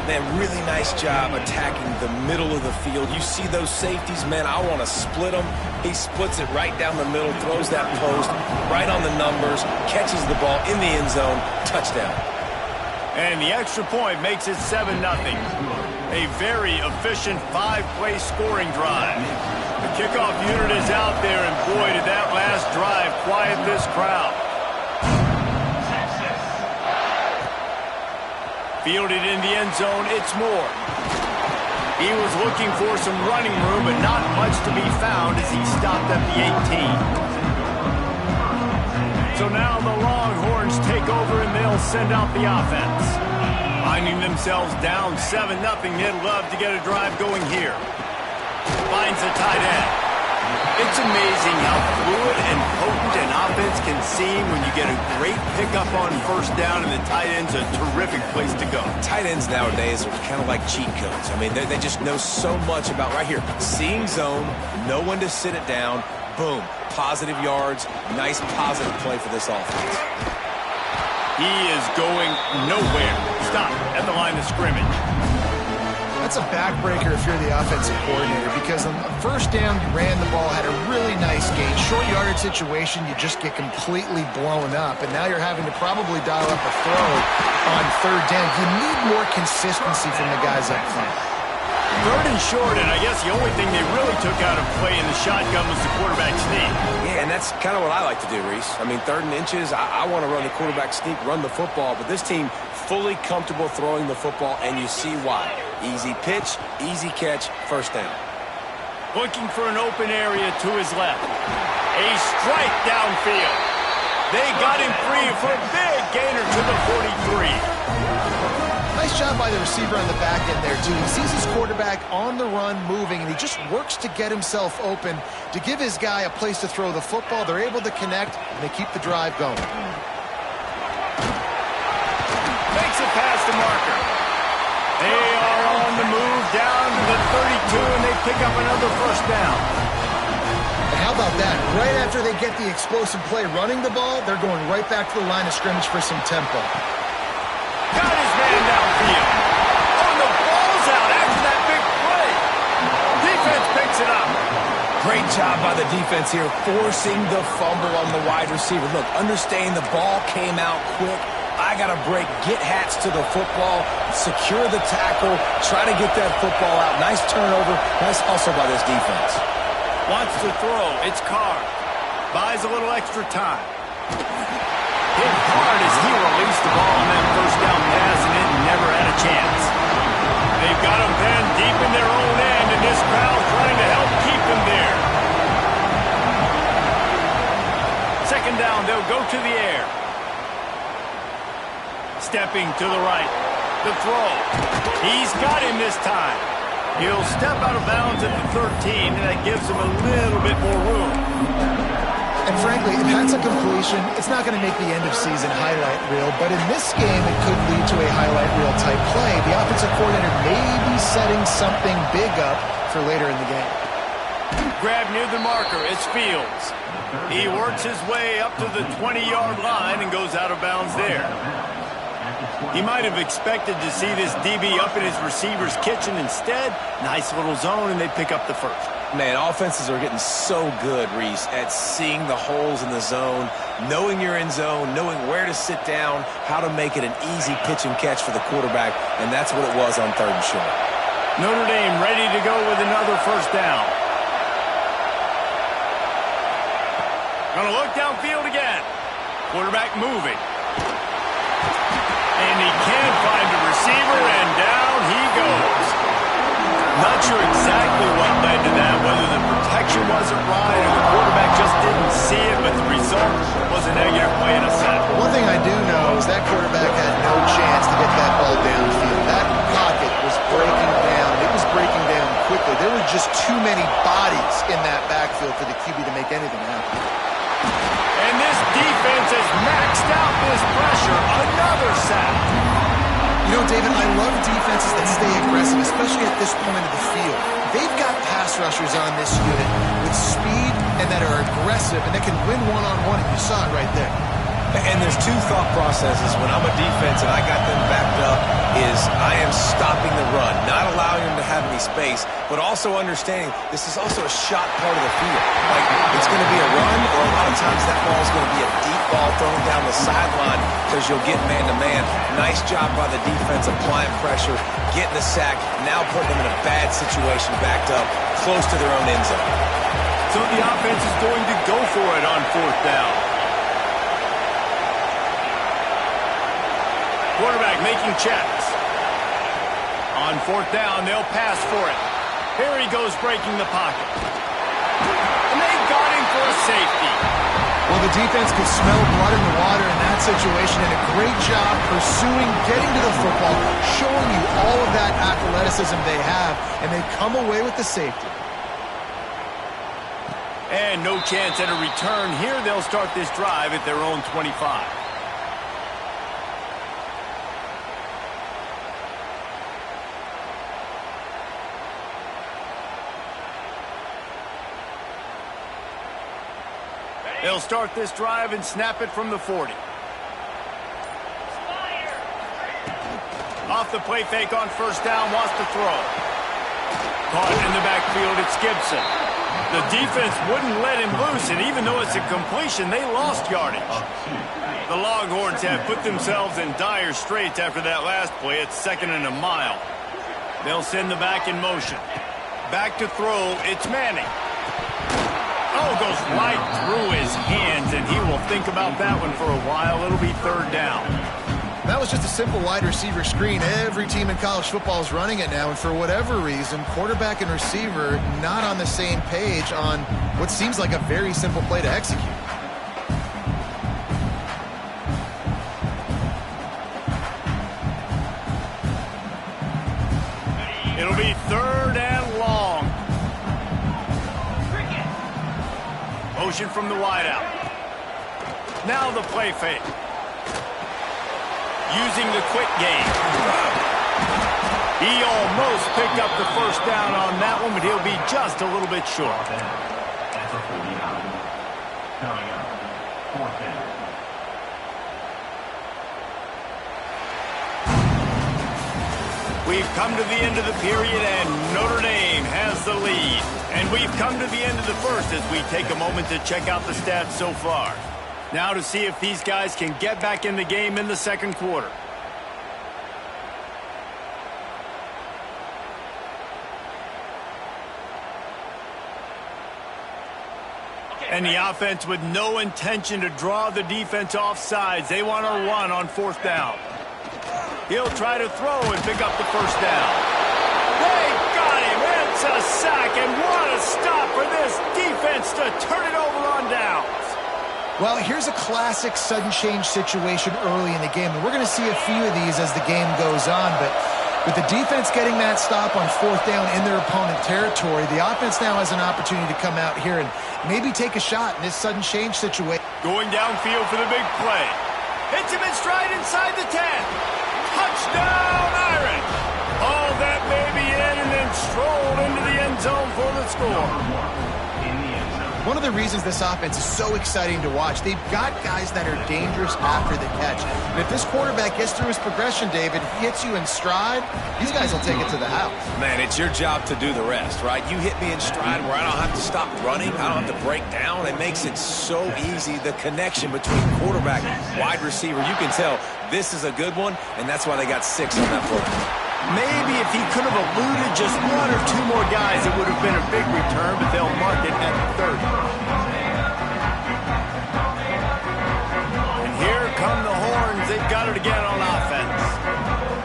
S2: Man, really nice job attacking the middle of the field. You see those safeties, man, I want to split them. He splits it right down the middle, throws that post, right on the numbers, catches the ball in the end zone, touchdown.
S1: And the extra point makes it 7-0. A very efficient 5-play scoring drive. The kickoff unit is out there, and boy, did that last drive quiet this crowd. Fielded in the end zone, it's Moore. He was looking for some running room, but not much to be found as he stopped at the 18. So now the Longhorns take over and they'll send out the offense. Finding themselves down 7-0, they'd love to get a drive going here. Finds the tight end. It's amazing how fluid and potent an offense can seem when you get a great pickup on first down, and the tight end's a terrific place to go.
S2: Tight ends nowadays are kind of like cheat codes. I mean, they just know so much about right here. Seeing zone, know when to sit it down, boom, positive yards, nice positive play for this offense.
S1: He is going nowhere. Stop at the line of scrimmage.
S3: That's a backbreaker if you're the offensive coordinator, because on the first down, you ran the ball, had a really nice gain. Short yardage situation, you just get completely blown up, and now you're having to probably dial up a throw on third down. You need more consistency from the guys up front.
S1: Third and short, and I guess the only thing they really took out of play in the shotgun was the quarterback sneak.
S2: Yeah, and that's kind of what I like to do, Reese. I mean, 3rd and inches, I want to run the quarterback sneak, run the football, but this team fully comfortable throwing the football, and you see why. Easy pitch, easy catch, first down.
S1: Looking for an open area to his left. A strike downfield. They got him free for a big gainer to the 43.
S3: Nice job by the receiver on the back end there, too. He sees his quarterback on the run moving, and he just works to get himself open to give his guy a place to throw the football. They're able to connect, and they keep the drive going.
S1: Makes it past the marker. They are on the move down to the 32, and they pick up another first down.
S3: And how about that? Right after they get the explosive play running the ball, they're going right back to the line of scrimmage for some tempo.
S1: Got his man downfield. Oh, the ball's out after that big play. Defense picks it up.
S2: Great job by the defense here, forcing the fumble on the wide receiver. Look, understanding the ball came out quick. I got to break, get hats to the football, secure the tackle, try to get that football out. Nice turnover. Nice hustle by this defense.
S1: Wants to throw. It's Carr. Buys a little extra time. Hit hard as he released the ball on that first down pass, and it never had a chance. They've got him pinned deep in their own end, and this crowd trying to help keep him there. Second down, they'll go to the air. Stepping to the right. The throw. He's got him this time. He'll step out of bounds at the 13, and that gives him a little bit more room.
S3: And frankly, if that's a completion, it's not going to make the end-of-season highlight reel, but in this game, it could lead to a highlight reel type play. The offensive coordinator may be setting something big up for later in the game.
S1: Grab near the marker. It's Fields. He works his way up to the 20-yard line and goes out of bounds there. He might have expected to see this DB up in his receiver's kitchen. Instead, nice little zone, and they pick up the first.
S2: Man, offenses are getting so good, Reese, at seeing the holes in the zone, knowing you're in zone, knowing where to sit down, how to make it an easy pitch and catch for the quarterback, and that's what it was on 3rd and short.
S1: Notre Dame ready to go with another first down. Gonna look downfield again. Quarterback moving. And he can't find a receiver, and down he goes. Not sure exactly what led to that, whether the protection wasn't right or the quarterback just didn't see it, but the result was a negative play and a sack.
S3: One thing I do know is that quarterback had no chance to get that ball downfield. That pocket was breaking down. It was breaking down quickly. There were just too many bodies in that backfield for the QB to make anything happen.
S1: And this defense has maxed out this pressure. Another sack.
S3: You know, David, I love defenses that stay aggressive, especially at this point of the field. They've got pass rushers on this unit with speed and that are aggressive and that can win one-on-one, and you saw it right there.
S2: And there's two thought processes when I'm a defense and I got them backed up is I am stopping the run, not allowing them to have any space, but also understanding this is also a shot part of the field. Like, it's going to be a run, or a lot of times that ball is going to be a deep ball thrown down the sideline because you'll get man-to-man. Nice job by the defense applying pressure, getting the sack, now putting them in a bad situation backed up, close to their own end zone.
S1: So the offense is going to go for it on 4th down. Quarterback making checks. On 4th down, they'll pass for it. Here he goes breaking the pocket. And they got him for a safety.
S3: Well, the defense could smell blood in the water in that situation, and a great job pursuing, getting to the football, showing you all of that athleticism they have, and they come away with the safety.
S1: And no chance at a return. Here they'll start this drive at their own 25. They'll start this drive and snap it from the 40. Off the play fake on first down, wants to throw. Caught in the backfield, it's Gibson. The defense wouldn't let him loose, and even though it's a completion, they lost yardage. The Longhorns have put themselves in dire straits after that last play. It's 2nd and a mile. They'll send the back in motion. Back to throw, it's Manning. Oh, goes right through his hands, and he will think about that one for a while. It'll be 3rd down.
S3: That was just a simple wide receiver screen. Every team in college football is running it now, and for whatever reason, quarterback and receiver not on the same page on what seems like a very simple play to execute.
S1: It'll be 3rd and long. Motion from the wideout. Now the play fake. Using the quick game. He almost picked up the first down on that one, but he'll be just a little bit short.
S4: That's a 49. Coming up, 4th down.
S1: We've come to the end of the period, and Notre Dame has the lead. And we've come to the end of the first as we take a moment to check out the stats so far. Now to see if these guys can get back in the game in the second quarter. And the offense with no intention to draw the defense off sides. They want to run on 4th down. He'll try to throw and pick up the first down. They got him. It's a sack, and what a stop for this defense to turn it over on downs.
S3: Well, here's a classic sudden change situation early in the game, and we're going to see a few of these as the game goes on, but with the defense getting that stop on 4th down in their opponent territory, the offense now has an opportunity to come out here and maybe take a shot in this sudden change situation.
S1: Going downfield for the big play. Hits him in stride inside the 10. Touchdown, Irish. All that baby in and then strolled into the end zone for the score.
S3: One of the reasons this offense is so exciting to watch, they've got guys that are dangerous after the catch. And if this quarterback gets through his progression, David, hits you in stride, these guys will take it to the house.
S2: Man, it's your job to do the rest, right? You hit me in stride where I don't have to stop running. I don't have to break down. It makes it so easy, the connection between quarterback and wide receiver. You can tell this is a good one, and that's why they got 6 on that play.
S1: Maybe if he could have eluded just 1 or 2 more guys, it would have been a big return, but they'll mark it at 30. And here come the horns. They've got it again on offense.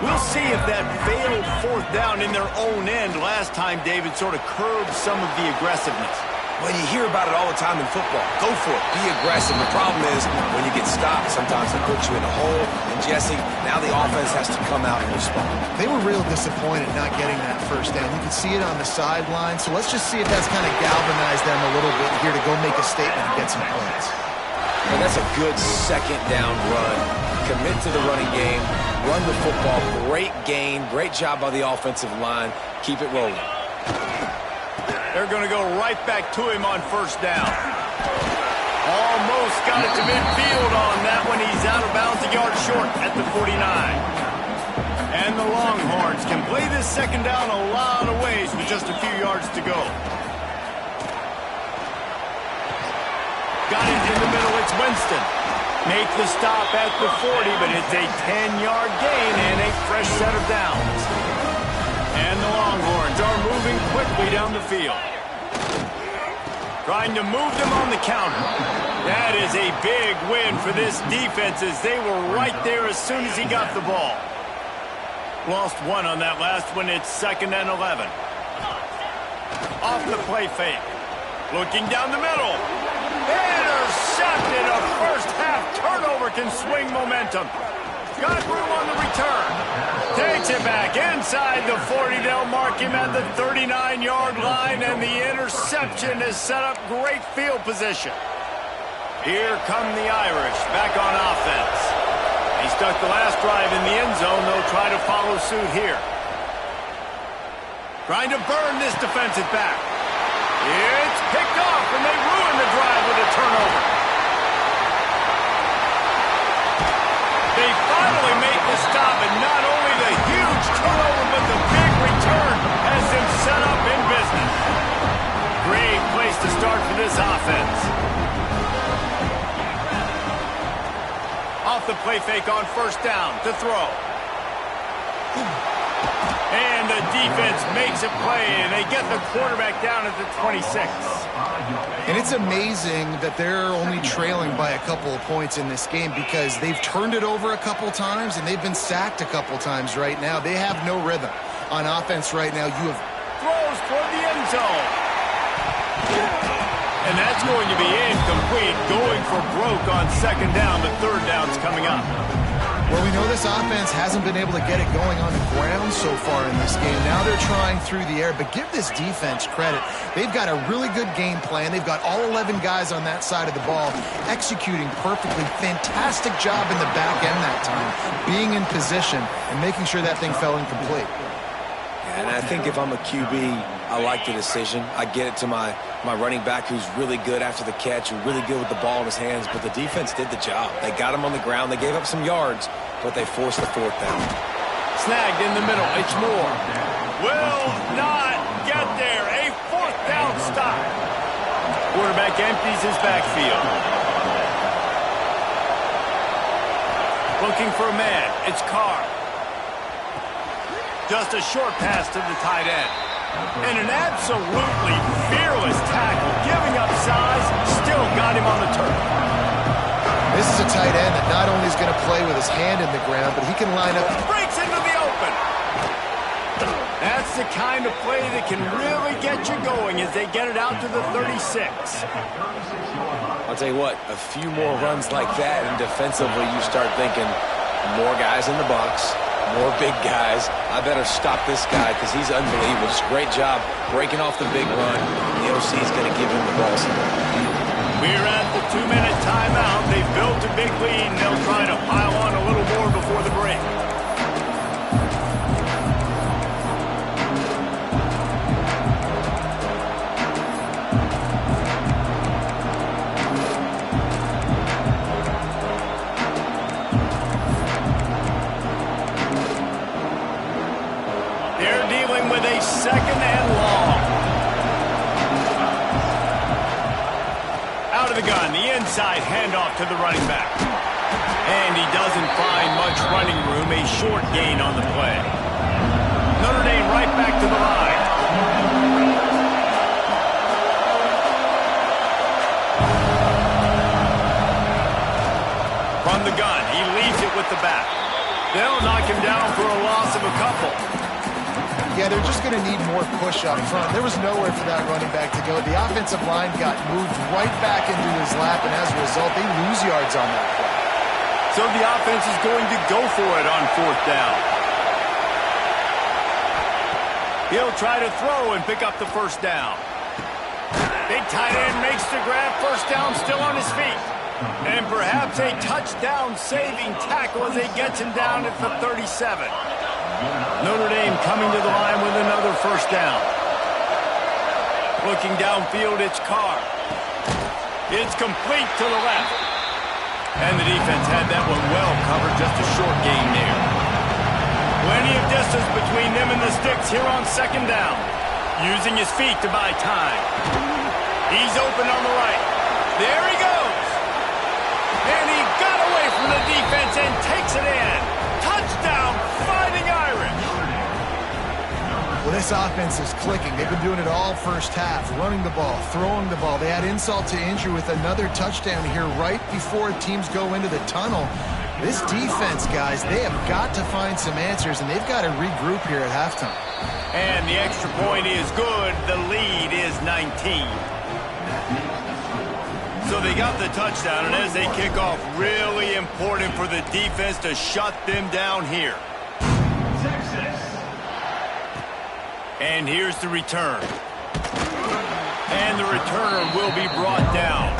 S1: We'll see if that failed 4th down in their own end last time, David, sort of curbed some of the aggressiveness.
S2: Well, you hear about it all the time in football. Go for it. Be aggressive. The problem is when you get stopped, sometimes it puts you in a hole. And, Jesse, now the offense has to come out and respond.
S3: They were real disappointed not getting that first down. You can see it on the sideline. So let's just see if that's kind of galvanized them a little bit here to go make a statement and get some points.
S2: And that's a good 2nd down run. Commit to the running game. Run the football. Great gain. Great job by the offensive line. Keep it rolling.
S1: They're going to go right back to him on 1st down. Almost got it to midfield on that one. He's out of bounds a yard short at the 49. And the Longhorns can play this 2nd down a lot of ways with just a few yards to go. Got it in the middle. It's Winston. Make the stop at the 40, but it's a 10-yard gain and a fresh set of downs. And the Longhorns are moving quickly down the field. Trying to move them on the counter. That is a big win for this defense as they were right there as soon as he got the ball. Lost 1 on that last one. It's 2nd and 11. Off the play fake. Looking down the middle. Intercepted. A first-half turnover can swing momentum. Got room on the return. Takes it back inside the 40. They'll mark him at the 39-yard line, and the interception has set up great field position. Here come the Irish back on offense. He stuck the last drive in the end zone. They'll try to follow suit here. Trying to burn this defensive back. It's picked off, and they ruin the drive with a turnover. They finally make the stop, and not only the huge start for this offense. Off the play fake on first down to throw. And the defense makes a play, and they get the quarterback down at the 26.
S3: And it's amazing that they're only trailing by a couple of points in this game because they've turned it over a couple times, and they've been sacked a couple times right now. They have no rhythm on offense right now. You have
S1: throws toward the end zone. And that's going to be incomplete, going for broke on second down, but third down's coming up.
S3: Well, we know this offense hasn't been able to get it going on the ground so far in this game. Now they're trying through the air, but give this defense credit. They've got a really good game plan. They've got all 11 guys on that side of the ball executing perfectly. Fantastic job in the back end that time, being in position and making sure that thing fell incomplete.
S2: And I think if I'm a QB, I like the decision. I get it to my running back who's really good after the catch, who's really good with the ball in his hands, but the defense did the job. They got him on the ground. They gave up some yards, but they forced the fourth down.
S1: Snagged in the middle. It's Moore. Will not get there. A fourth down stop. Quarterback empties his backfield. Looking for a man. It's Carr. Just a short pass to the tight end. And an absolutely fearless tackle, giving up size, still got him on the turf.
S3: This is a tight end that not only is going to play with his hand in the ground, but he can line up.
S1: Breaks into the open. That's the kind of play that can really get you going as they get it out to the 36.
S2: I'll tell you what, a few more runs like that, and defensively you start thinking more guys in the box. More big guys. I better stop this guy because he's unbelievable. Just great job breaking off the big run. The OC is going to give him the ball.
S1: We're at the 2-minute timeout. They've built a big lead, and they'll try to pile on a little more before the break. Second and long. Out of the gun, the inside handoff to the running back. And he doesn't find much running room, a short gain on the play. Notre Dame right back to the line. From the gun, he leaves it with the back. They'll knock him down for a loss of a couple.
S3: Yeah, they're just going to need more push up front. There was nowhere for that running back to go. The offensive line got moved right back into his lap, and as a result, they lose yards on that play.
S1: So the offense is going to go for it on fourth down. He'll try to throw and pick up the first down. Big tight end makes the grab. First down, still on his feet. And perhaps a touchdown-saving tackle as he gets him down at the 37. Notre Dame coming to the line with another first down. Looking downfield, it's Carr. It's complete to the left. And the defense had that one well covered, just a short gain there. Plenty of distance between them and the sticks here on second down. Using his feet to buy time. He's open on the right. There he goes. And he got away from the defense and takes it in. Touchdown, Fighting Irish.
S3: Well, this offense is clicking. They've been doing it all first half, running the ball, throwing the ball. They had insult to injury with another touchdown here right before teams go into the tunnel. This defense, guys, they have got to find some answers, and they've got to regroup here at halftime.
S1: And the extra point is good. The lead is 19. So they got the touchdown, and as they kick off, really important for the defense to shut them down here. And here's the return. And the returner will be brought down.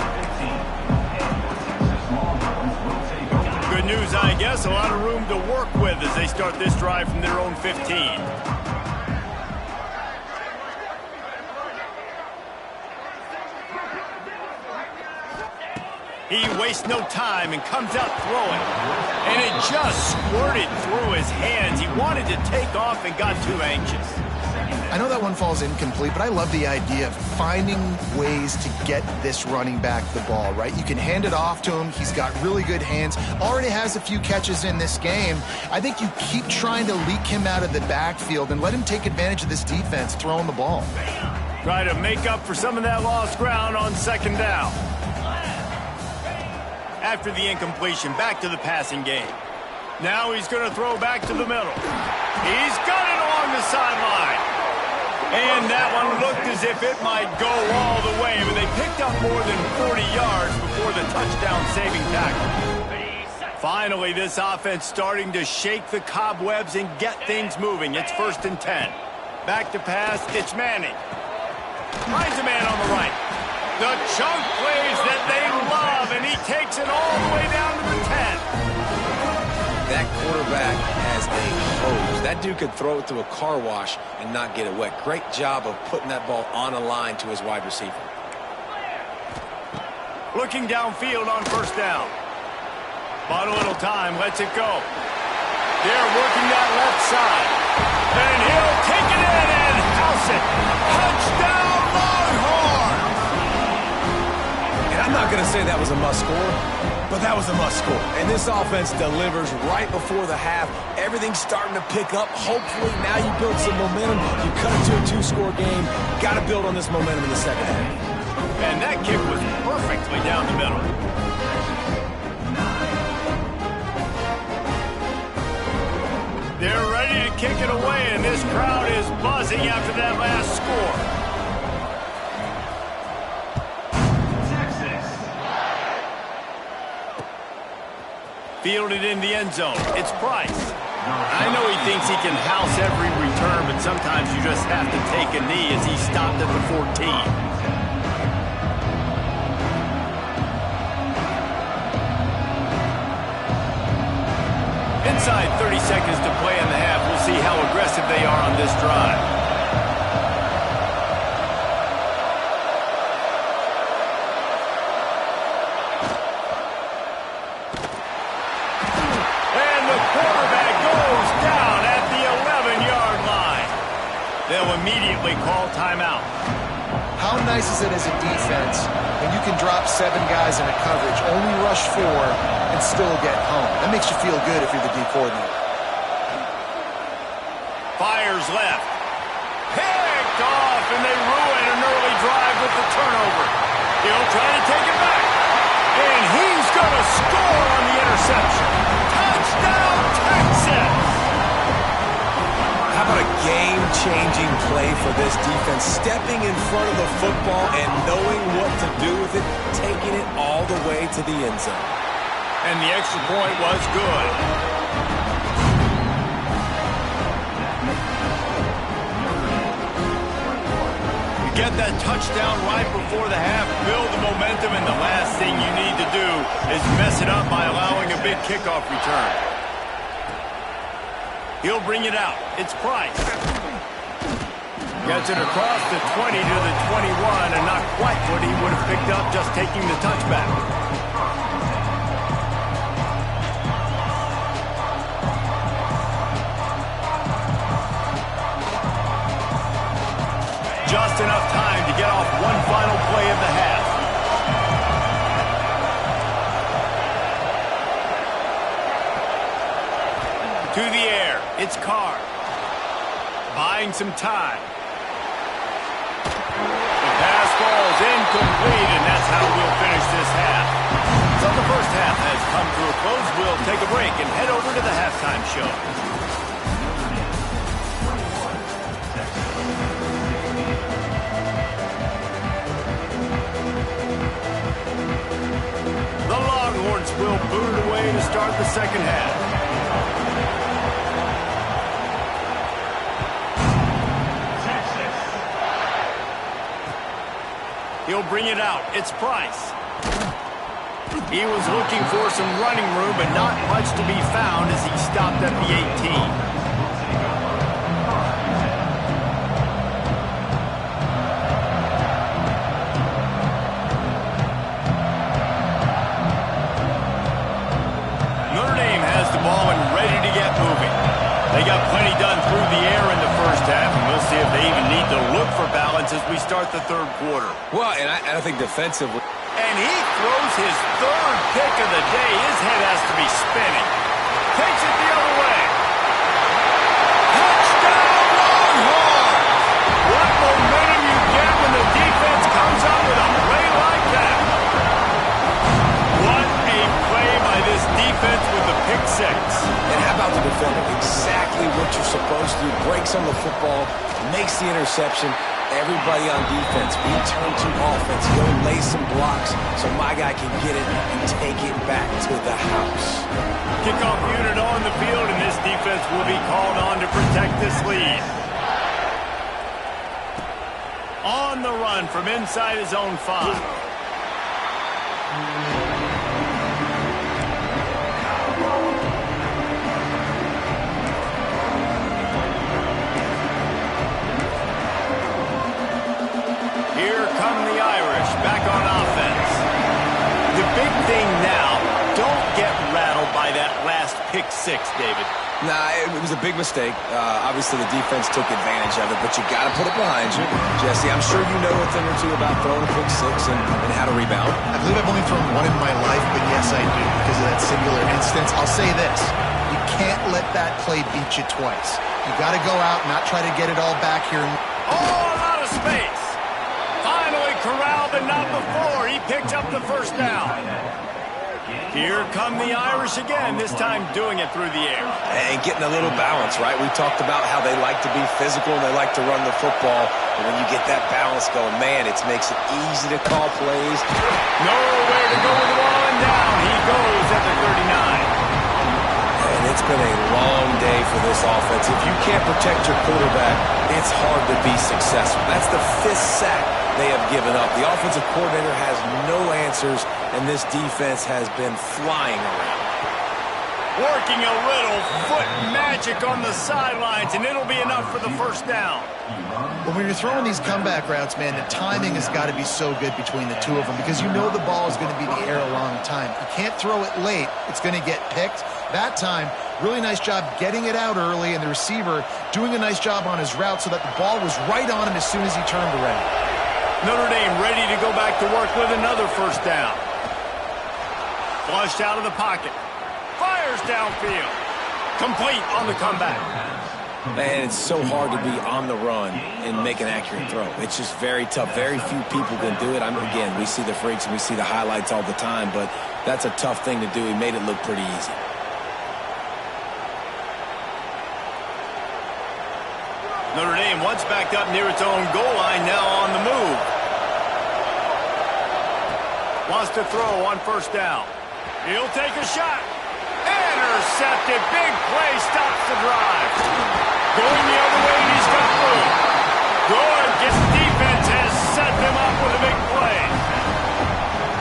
S1: Good news, I guess. A lot of room to work with as they start this drive from their own 15. He wastes no time and comes out throwing. And it just squirted through his hands. He wanted to take off and got too anxious.
S3: I know that one falls incomplete, but I love the idea of finding ways to get this running back the ball, right? You can hand it off to him. He's got really good hands. Already has a few catches in this game. I think you keep trying to leak him out of the backfield and let him take advantage of this defense throwing the ball.
S1: Try to make up for some of that lost ground on second down. After the incompletion, back to the passing game. Now he's going to throw back to the middle. He's got it along the sideline. And that one looked as if it might go all the way, but they picked up more than 40 yards before the touchdown-saving tackle. Finally, this offense starting to shake the cobwebs and get things moving. It's 1st and 10. Back to pass, it's Manning. Finds a man on the right. The chunk plays that they love, and he takes it all the way down to the 10.
S2: That quarterback has a hose. That dude could throw it to a car wash and not get it wet. Great job of putting that ball on a line to his wide receiver.
S1: Looking downfield on 1st down. Bought a little time, lets it go. They're working that left side. And he'll take it in and house it. Touchdown, Longhorn!
S2: And I'm not going to say that was a must-score, but that was a must-score. And this offense delivers right before the half. Everything's starting to pick up. Hopefully now you build some momentum. You cut it to a 2-score game. Got to build on this momentum in the second half.
S1: And that kick was perfectly down the middle. They're ready to kick it away, and this crowd is buzzing after that last score. Fielded in the end zone. It's Price. I know he thinks he can house every return, but sometimes you just have to take a knee as he stopped at the 14. Inside 30 seconds to play in the half. We'll see how aggressive they are on this drive. And the quarterback goes down at the 11-yard line. They'll immediately call timeout.
S3: How nice is it as a defense when you can drop 7 guys in a coverage, only rush 4, and still get home? That makes you feel good if you're the D coordinator.
S1: Fires left. Picked off, and they ruin an early drive with the turnover. He'll try to take it back. And he's going to score on the interception. Touchdown, Texas!
S2: How about a game-changing play for this defense? Stepping in front of the football and knowing what to do with it, taking it all the way to the end zone.
S1: And the extra point was good. You get that touchdown right before the half, build the momentum, and the last thing you need to do is mess it up by allowing a big kickoff return. He'll bring it out. It's Price. Gets it across the 20 to the 21, and not quite what he would have picked up just taking the touchback. Just enough time to get off one final play of the half. To the air, it's Carr. Buying some time. The pass ball's incomplete, and that's how we'll finish this half. So the first half has come to a close. We'll take a break and head over to the halftime show. The Longhorns will boot it away to start the second half. He'll bring it out. It's Price. He was looking for some running room, but not much to be found as he stopped at the 18. Notre Dame has the ball and ready to get moving. They got plenty done through the air in the first half, and we'll see if they even for balance as we start the third quarter.
S2: Well, and I think defensively.
S1: And he throws his third pick of the day. His head has to be spinning. Takes it the other way. Touchdown, Longhorns! What momentum you get when the defense comes up with a play like that. What a play by this defense with the pick six.
S2: And how about the defender? Exactly what you're supposed to do. Breaks on the football, makes the interception. Everybody on defense, we turn to offense. Go lay some blocks so my guy can get it and take it back to the house.
S1: Kickoff unit on the field, and this defense will be called on to protect this lead. On the run from inside his own 5. Here come the Irish back on offense. The big thing now, don't get rattled by that last pick six, David.
S2: Nah, it was a big mistake. Obviously, the defense took advantage of it, but you got to put it behind you. Jesse, I'm sure you know a thing or two about throwing a pick six and how to rebound.
S3: I believe I've only thrown one in my life, but yes, I do because of that singular instance. I'll say this. You can't let that play beat you twice. You got to go out and not try to get it all back here.
S1: Oh, a lot of space. Finally corralled, but not before. He picked up the first down. Here come the Irish again, this time doing it through the air.
S2: And getting a little balance, right? We talked about how they like to be physical and they like to run the football. And when you get that balance going, man, it makes it easy to call plays.
S1: Nowhere to go with the ball and down. He goes at the 39.
S2: And it's been a long day for this offense. If you can't protect your quarterback, it's hard to be successful. That's the 5th sack they have given up. The offensive coordinator has no answers, and this defense has been flying around.
S1: Working a little foot magic on the sidelines, and it'll be enough for the first down.
S3: Well, when you're throwing these comeback routes, man, the timing has got to be so good between the two of them because you know the ball is going to be in the air a long time. You can't throw it late. It's going to get picked. That time, really nice job getting it out early, and the receiver doing a nice job on his route so that the ball was right on him as soon as he turned around.
S1: Notre Dame ready to go back to work with another first down. Flushed out of the pocket. Fires downfield. Complete on the comeback.
S2: Man, it's so hard to be on the run and make an accurate throw. It's just very tough. Very few people can do it. Again, we see the freaks and we see the highlights all the time, but that's a tough thing to do. He made it look pretty easy.
S1: Notre Dame once backed up near its own goal line, now on the move. Wants to throw on first down. He'll take a shot. Intercepted. Big play stops the drive. Going the other way, and he's got room. Good. Gets defense has set them up with a big play.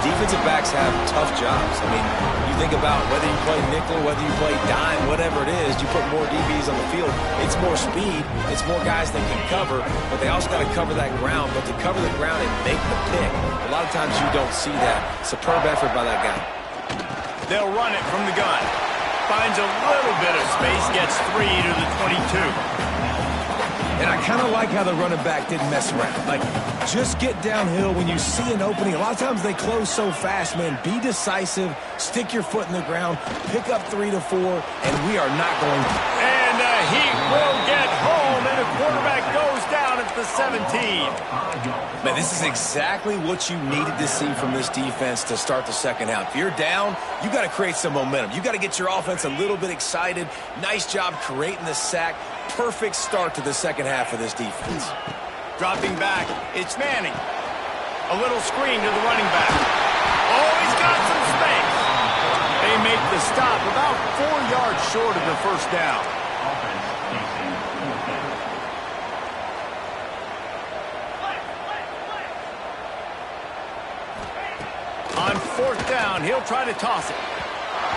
S2: Defensive backs have tough jobs. I mean, you think about whether you play nickel, whether you play dime, whatever it is, you put more DBs on the field. It's more speed. It's more guys that can cover, but they also got to cover that ground. But to cover the ground and make the pick, a lot of times you don't see that. Superb effort by that guy.
S1: They'll run it from the gun. Finds a little bit of space, gets 3 to the 22.
S2: And I kind of like how the running back didn't mess around. Like, just get downhill when you see an opening. A lot of times they close so fast, man. Be decisive, stick your foot in the ground, pick up 3 to 4, and we are not going to.
S1: And he will get home, and the quarterback goes down at the 17.
S2: Man, this is exactly what you needed to see from this defense to start the second half. If you're down, you got to create some momentum. You got to get your offense a little bit excited. Nice job creating the sack. Perfect start to the second half of this defense.
S1: Dropping back, it's Manning. A little screen to the running back. Oh, he's got some space. They make the stop about 4 yards short of the first down. On fourth down, he'll try to toss it.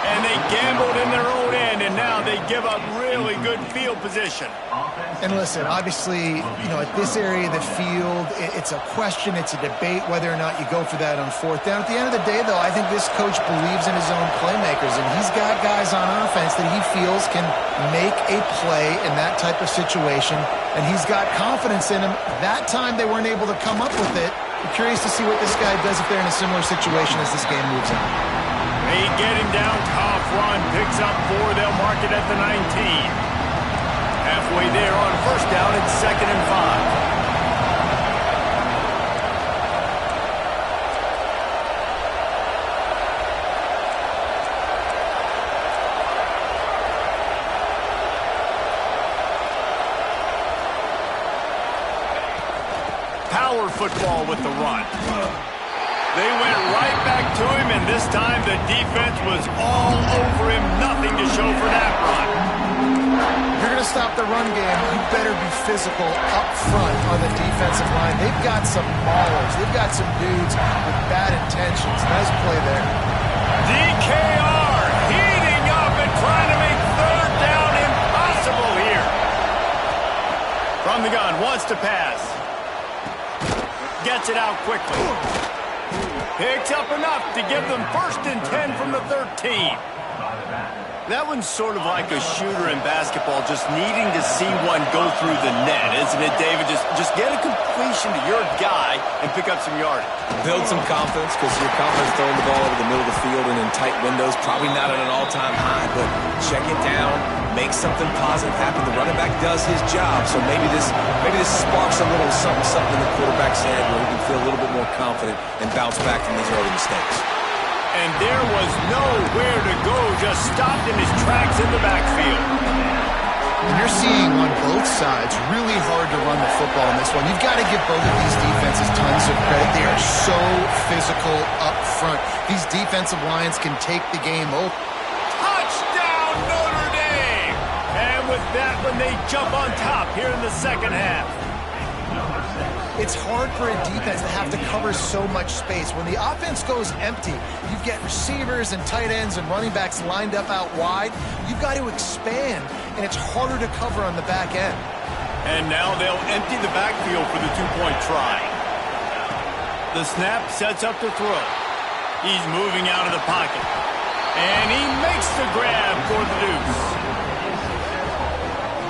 S1: And they gambled in their own end, and now they give up really good field position.
S3: And listen, obviously, at this area of the field, it's a question, it's a debate whether or not you go for that on fourth down. At the end of the day, though, I think this coach believes in his own playmakers, and he's got guys on offense that he feels can make a play in that type of situation, and he's got confidence in them. That time they weren't able to come up with it. I'm curious to see what this guy does if they're in a similar situation as this game moves on.
S1: They get him down, tough run, picks up 4, they'll mark it at the 19. Halfway there on first down, it's 2nd and 5. Power football with the run. They went right back to him, and this time the defense was all over him. Nothing to show for that run.
S3: If you're going to stop the run game, you better be physical up front on the defensive line. They've got some maulers. They've got some dudes with bad intentions. Nice play there.
S1: DKR heating up and trying to make third down impossible here. From the gun, wants to pass. Gets it out quickly. Picks up enough to give them 1st and 10 from the 13. That one's sort of like a shooter in basketball, just needing to see one go through the net, isn't it, David? Just get a completion to your guy and pick up some yardage.
S2: Build some confidence, because your confidence throwing the ball over the middle of the field and in tight windows, probably not at an all-time high, but check it down, make something positive happen. The running back does his job, so maybe this sparks a little something in the quarterback's head where he can feel a little bit more confident and bounce back from these early mistakes.
S1: And there was nowhere to go, just stopped in his tracks in the backfield.
S3: And you're seeing on both sides really hard to run the football in this one. You've got to give both of these defenses tons of credit. They are so physical up front. These defensive lines can take the game over.
S1: Touchdown, Notre Dame! And with that one, they jump on top here in the second half.
S3: It's hard for a defense to have to cover so much space. When the offense goes empty, you get receivers and tight ends and running backs lined up out wide. You've got to expand, and it's harder to cover on the back end.
S1: And now they'll empty the backfield for the two-point try. The snap sets up the throw. He's moving out of the pocket. And he makes the grab for the deuce.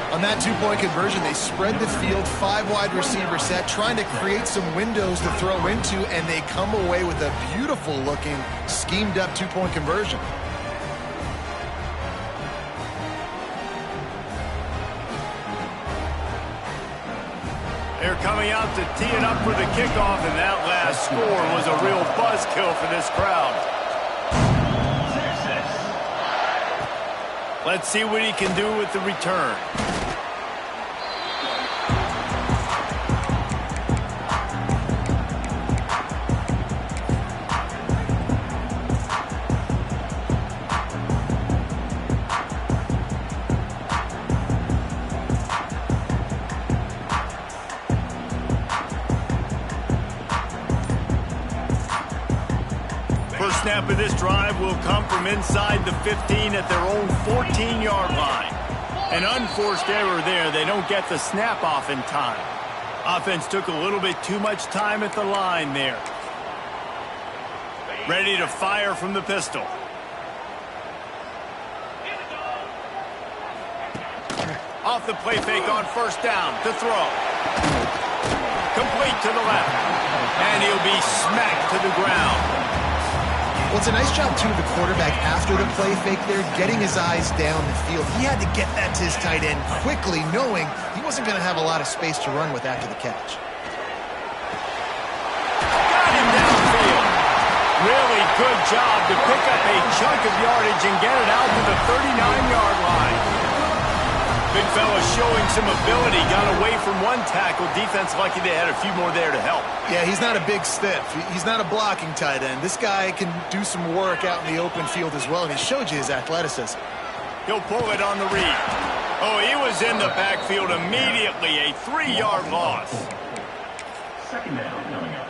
S3: On that two-point conversion, they spread the field, 5 wide receiver set, trying to create some windows to throw into, and they come away with a beautiful-looking, schemed-up two-point conversion.
S1: They're coming out to tee it up for the kickoff, and that last score was a real buzzkill for this crowd. Let's see what he can do with the return. First snap of this drive will come from inside the 15 at their own 14-yard line. An unforced error there. They don't get the snap off in time. Offense took a little bit too much time at the line there. Ready to fire from the pistol. Off the play fake on first down to throw. Complete to the left. And he'll be smacked to the ground.
S3: Well, it's a nice job, too, of the quarterback after the play fake there, getting his eyes down the field. He had to get that to his tight end quickly, knowing he wasn't going to have a lot of space to run with after the catch.
S1: Got him downfield. Really good job to pick up a chunk of yardage and get it out to the 39-yard line. Big fella showing some ability. Got away from one tackle. Defense lucky they had a few more there to help.
S3: Yeah, he's not a big stiff. He's not a blocking tight end. This guy can do some work out in the open field as well, and he showed you his athleticism.
S1: He'll pull it on the read. Oh, he was in the backfield immediately. A 3-yard loss.
S4: Second down coming up.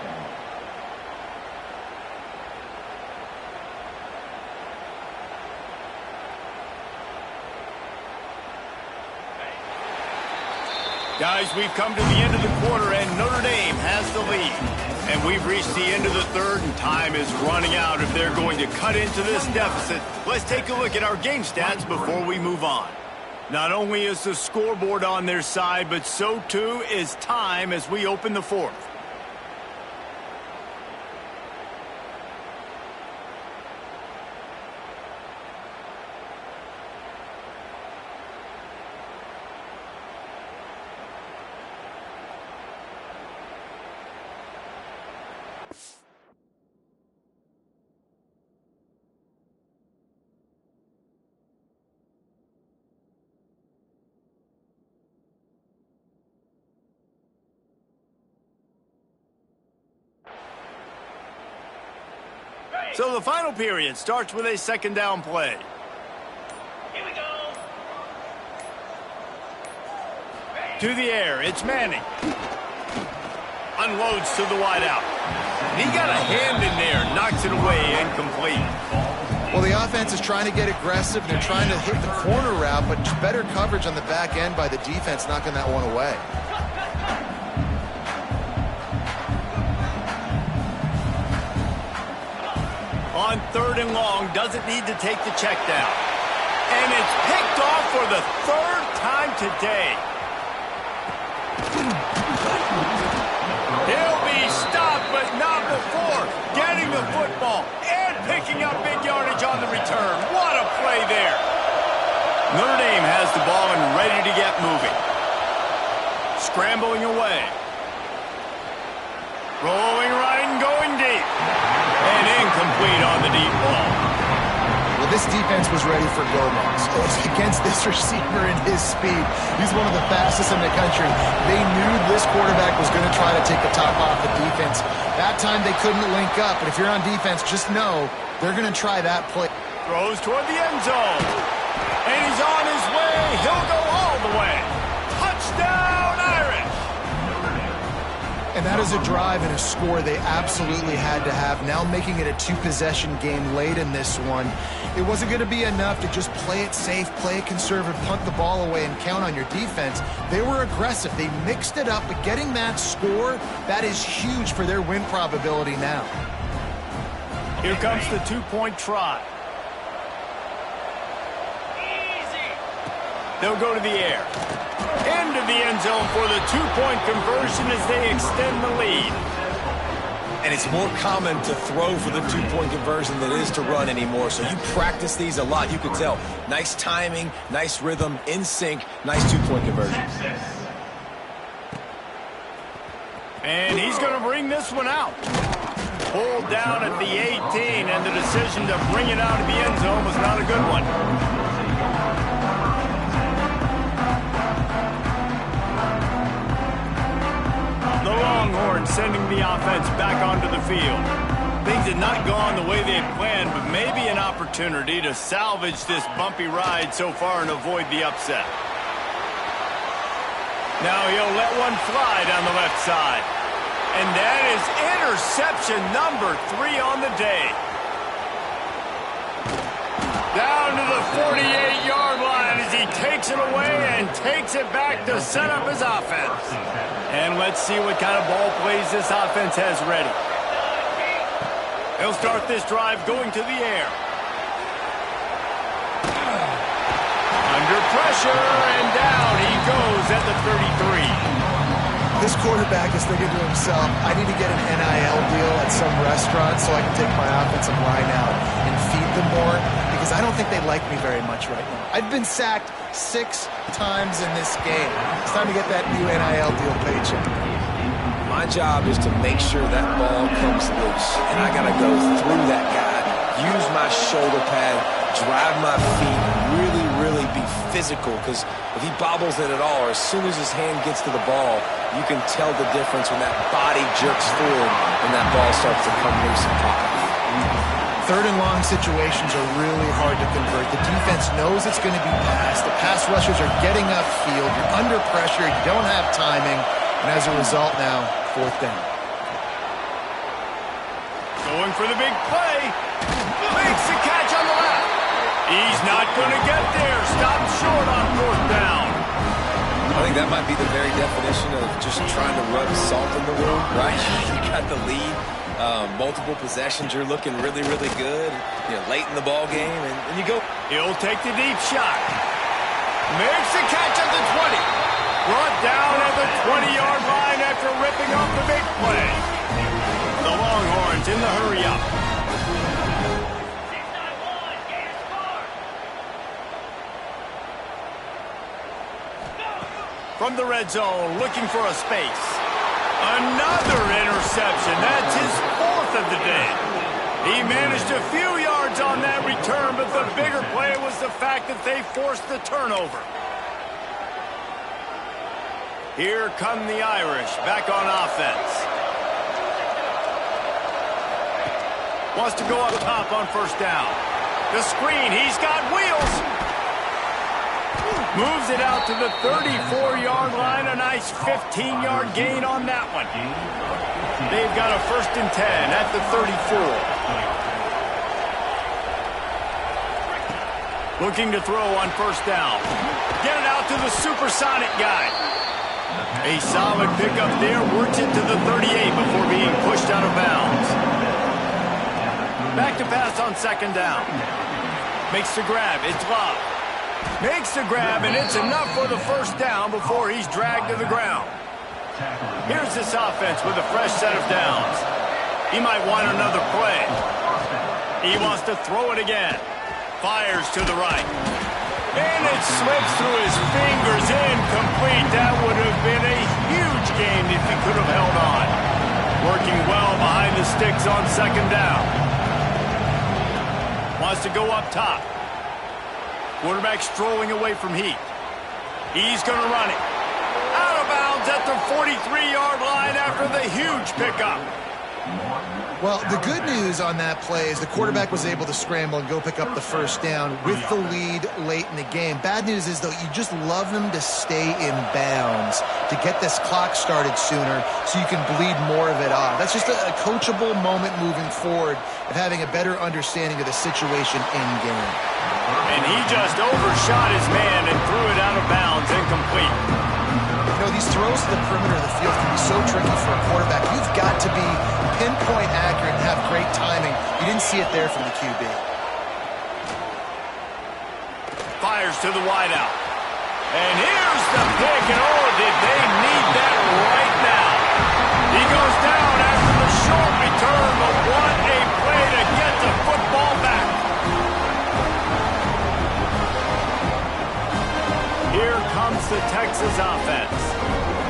S1: Guys, we've come to the end of the quarter, and Notre Dame has the lead. And we've reached the end of the third, and time is running out if they're going to cut into this deficit. Let's take a look at our game stats before we move on. Not only is the scoreboard on their side, but so too is time as we open the fourth. So the final period starts with a second down play.
S4: Here we go.
S1: To the air, it's Manning. Unloads to the wideout. He got a hand in there, knocks it away, incomplete.
S3: Well, the offense is trying to get aggressive. They're trying to hit the corner route, but better coverage on the back end by the defense, knocking that one away.
S1: On third and long, doesn't need to take the check down. And it's picked off for the third time today. He'll be stopped, but not before getting the football and picking up big yardage on the return. What a play there. Notre Dame has the ball and ready to get moving. Scrambling away. Rolling right and going deep. And incomplete on the deep ball.
S3: Well, this defense was ready for Gomez. Against this receiver and his speed, he's one of the fastest in the country. They knew this quarterback was going to try to take the top off the defense. That time they couldn't link up, but if you're on defense, just know they're going to try that play.
S1: Throws toward the end zone. And he's on his way. He'll go all the way. Touchdown, Irish!
S3: And that is a drive and a score they absolutely had to have. Now making it a two-possession game late in this one. It wasn't going to be enough to just play it safe, play it conservative, punt the ball away, and count on your defense. They were aggressive. They mixed it up, but getting that score, that is huge for their win probability now.
S1: Here comes the two-point try. They'll go to the air. Into the end zone for the two-point conversion as they extend the lead.
S2: And it's more common to throw for the two-point conversion than it is to run anymore. So you practice these a lot. You can tell. Nice timing, nice rhythm, in sync, nice two-point conversion.
S1: And he's going to bring this one out. Pulled down at the 18, and the decision to bring it out of the end zone was not a good one. The Longhorns sending the offense back onto the field. Things had not gone the way they had planned, but maybe an opportunity to salvage this bumpy ride so far and avoid the upset. Now he'll let one fly down the left side. And that is interception number 3 on the day. Down to the 48-yard line as he takes it away and takes it back to set up his offense. And let's see what kind of ball plays this offense has ready. He'll start this drive going to the air. Under pressure, and down he goes at the 33.
S3: This quarterback is thinking to himself, I need to get an NIL deal at some restaurant so I can take my offensive line out and feed them more, because I don't think they like me very much right now. I've been sacked 6 times in this game. It's time to get that new NIL deal paycheck.
S2: My job is to make sure that ball comes loose, and I got to go through that guy, use my shoulder pad, drive my feet, really be physical, because if he bobbles it at all, or as soon as his hand gets to the ball, you can tell the difference when that body jerks forward and that ball starts to come loose and pop.
S3: Third and long situations are really hard to convert. The defense knows it's going to be passed. The pass rushers are getting upfield. You're under pressure. You don't have timing. And as a result now, fourth down.
S1: Going for the big play. Makes the catch on the left. He's not going to get there. Stopped short on fourth down.
S2: I Like, that might be the very definition of just trying to rub salt in the wound, right? You got the lead, multiple possessions, you're looking really, really good, late in the ball game, and you go.
S1: He'll take the deep shot. Makes the catch at the 20. Brought down at the 20-yard line after ripping off the big play. The Longhorns in the hurry-up. From the red zone, looking for a space. Another interception. That's his 4th of the day. He managed a few yards on that return, but the bigger play was the fact that they forced the turnover. Here come the Irish, back on offense. Wants to go up top on first down. The screen, he's got wheels. Moves it out to the 34-yard line. A nice 15-yard gain on that one. They've got a 1st and 10 at the 34. Looking to throw on first down. Get it out to the supersonic guy. A solid pickup there. Works it to the 38 before being pushed out of bounds. Back to pass on 2nd down. Makes the grab. It's Love. Makes the grab, and it's enough for the 1st down before he's dragged to the ground. Here's this offense with a fresh set of downs. He might want another play. He wants to throw it again. Fires to the right. And it slips through his fingers. Incomplete. That would have been a huge gain if he could have held on. Working well behind the sticks on 2nd down. Wants to go up top. Quarterback strolling away from heat. He's going to run it. Out of bounds at the 43-yard line after the huge pickup.
S3: Well, the good news on that play is the quarterback was able to scramble and go pick up the 1st down with the lead late in the game. Bad news is, though, you just love them to stay in bounds to get this clock started sooner so you can bleed more of it off. That's just a coachable moment moving forward of having a better understanding of the situation in game.
S1: And he just overshot his man and threw it out of bounds, incomplete.
S3: These throws to the perimeter of the field can be so tricky for a quarterback. You've got to be pinpoint accurate and have great timing. You didn't see it there from the QB.
S1: Fires to the wideout. And here's the pick, and oh, did they need that right now. He goes down after the short return, but what a play to get the football back. Here comes the Texas offense.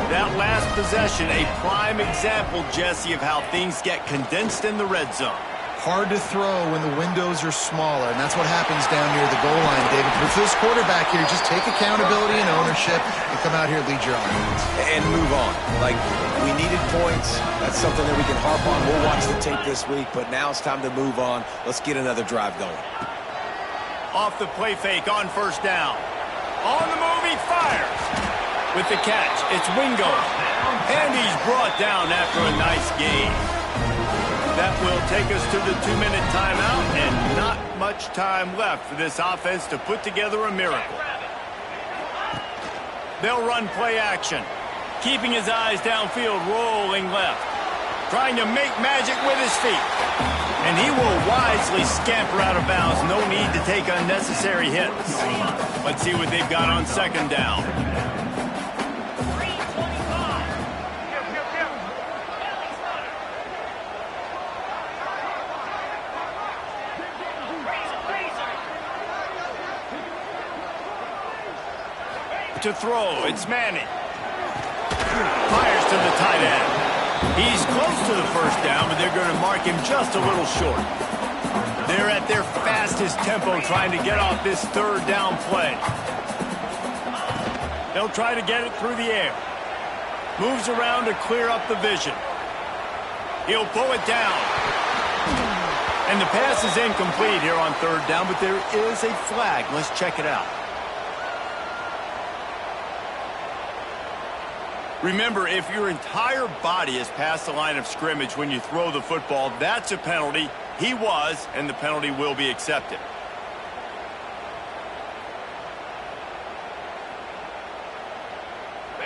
S1: That last possession, a prime example, Jesse, of how things get condensed in the red zone.
S3: Hard to throw when the windows are smaller, and that's what happens down near the goal line, David. But for this quarterback here, just take accountability and ownership and come out here and lead your offense.
S2: And move on. Like, we needed points. That's something that we can harp on. We'll watch the tape this week, but now it's time to move on. Let's get another drive going.
S1: Off the play fake on first down. On the move, he fires. With the catch, it's Wingo. And he's brought down after a nice gain. That will take us to the 2-minute timeout, and not much time left for this offense to put together a miracle. They'll run play action. Keeping his eyes downfield, rolling left. Trying to make magic with his feet. And he will wisely scamper out of bounds. No need to take unnecessary hits. Let's see what they've got on 2nd down. To throw, it's Manning. Fires to the tight end. He's close to the 1st down, but they're going to mark him just a little short. They're at their fastest tempo trying to get off this 3rd down play. They'll try to get it through the air. Moves around to clear up the vision. He'll pull it down. And the pass is incomplete here on 3rd down, but there is a flag. Let's check it out. Remember, if your entire body is past the line of scrimmage when you throw the football, that's a penalty. He was, and the penalty will be accepted.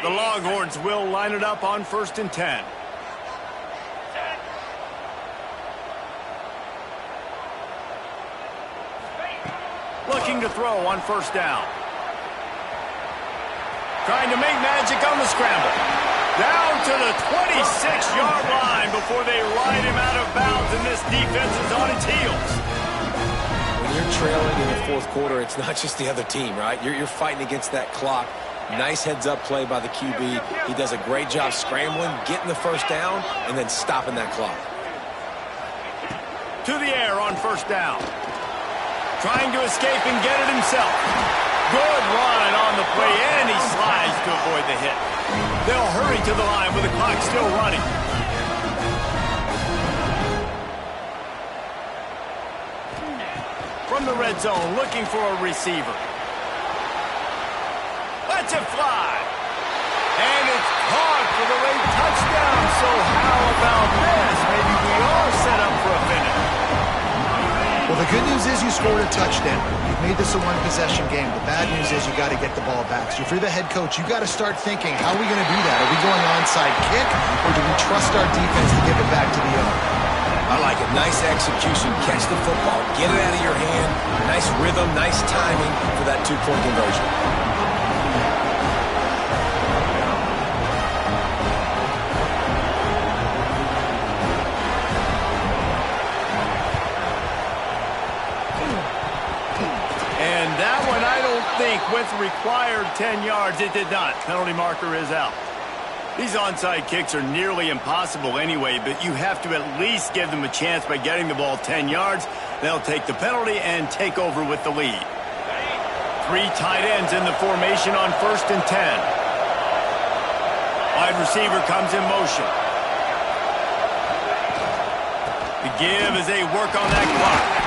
S1: The Longhorns will line it up on 1st and 10. Looking to throw on 1st down. Trying to make magic on the scramble. Down to the 26-yard line before they ride him out of bounds, and this defense is on its heels.
S2: When you're trailing in the 4th quarter, it's not just the other team, right? You're fighting against that clock. Nice heads-up play by the QB. He does a great job scrambling, getting the 1st down, and then stopping that clock.
S1: To the air on 1st down. Trying to escape and get it himself. Good run on the play, and he slides to avoid the hit. They'll hurry to the line with the clock still running. From the red zone, looking for a receiver. Lets it fly. And it's caught for the late touchdown. So how about this? Maybe we are set up for a finish.
S3: Well, the good news is you scored a touchdown. You've made this a one-possession game. The bad news is you got to get the ball back. So if you're the head coach, you got to start thinking, how are we going to do that? Are we going onside kick, or do we trust our defense to give it back to the owner?
S2: I like it. Nice execution. Catch the football. Get it out of your hand. Nice rhythm, nice timing for that 2-point conversion.
S1: With required 10 yards, it did not. Penalty marker is out. These onside kicks are nearly impossible anyway, but you have to at least give them a chance by getting the ball 10 yards. They'll take the penalty and take over with the lead. 3 tight ends in the formation on 1st and 10. Wide receiver comes in motion. The give as they work on that clock.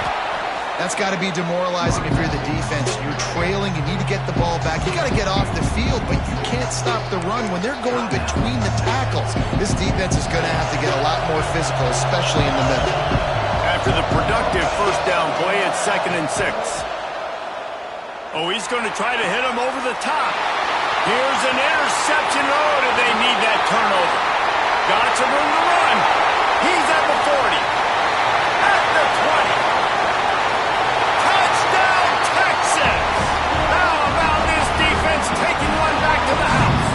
S3: That's got to be demoralizing if you're the defense. You're trailing. You need to get the ball back. You got to get off the field, but you can't stop the run when they're going between the tackles. This defense is going to have to get a lot more physical, especially in the middle.
S1: After the productive 1st down play, it's 2nd and 6. Oh, he's going to try to hit him over the top. Here's an interception. Oh, did they need that turnover? Got some room to run. He's at the 40. At the 20. Taking one back to the house.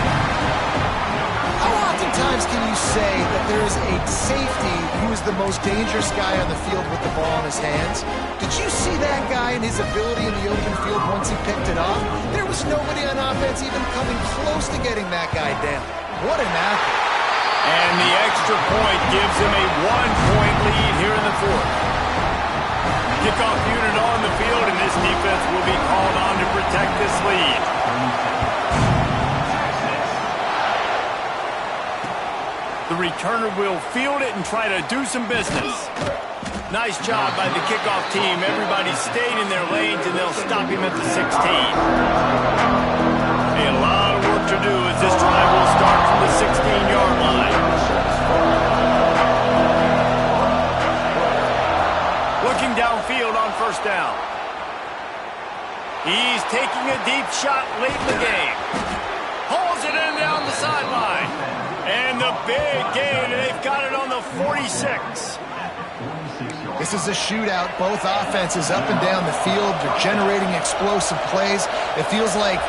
S3: How oftentimes can you say that there is a safety who is the most dangerous guy on the field with the ball in his hands? Did you see that guy and his ability in the open field once he picked it off? There was nobody on offense even coming close to getting that guy down. What an athlete.
S1: And the extra point gives him a 1-point lead here in the 4th. Kickoff unit on the field, and this defense will be called on to protect this lead. The returner will field it and try to do some business. Nice job by the kickoff team. Everybody stayed in their lanes, and they'll stop him at the 16. A lot of work to do as this drive will start from the 16-yard line. Looking downfield on 1st down. He's taking a deep shot late in the game. Pulls it in down the sideline. And the big gain, and they've got it on the 46.
S3: This is a shootout. Both offenses up and down the field. They're generating explosive plays. It feels like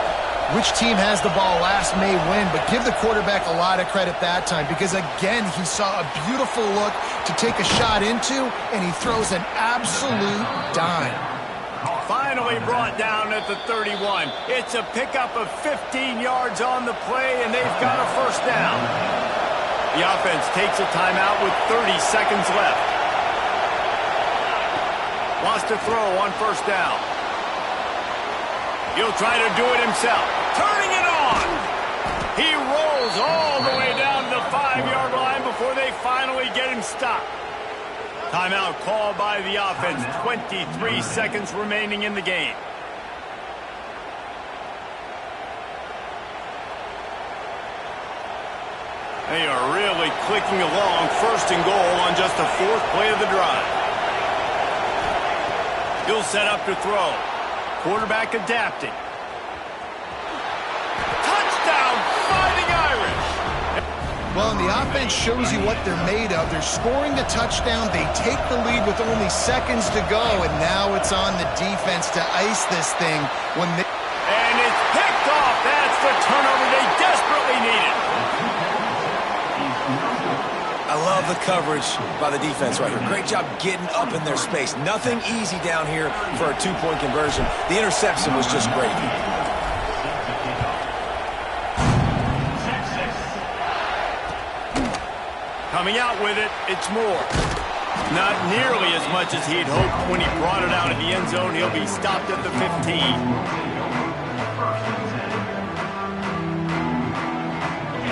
S3: which team has the ball last may win, but give the quarterback a lot of credit that time because, again, he saw a beautiful look to take a shot into, and he throws an absolute dime.
S1: Finally brought down at the 31. It's a pickup of 15 yards on the play, and they've got a 1st down. The offense takes a timeout with 30 seconds left. Wants to throw on 1st down. He'll try to do it himself. Turning it on. He rolls all the way down to the 5-yard line before they finally get him stopped. Timeout called by the offense. 23 seconds remaining in the game. They are really clicking along. 1st and goal on just the 4th play of the drive. He'll set up to throw. Quarterback adapting. Touchdown! Finding
S3: Well, and the offense shows you what they're made of. They're scoring the touchdown. They take the lead with only seconds to go, and now it's on the defense to ice this thing when they...
S1: And it's picked off. That's the turnover they desperately needed.
S2: I love the coverage by the defense right here. Great job getting up in their space. Nothing easy down here for a two-point conversion. The interception was just great.
S1: Coming out with it, it's Moore. Not nearly as much as he'd hoped when he brought it out of the end zone. He'll be stopped at the 15.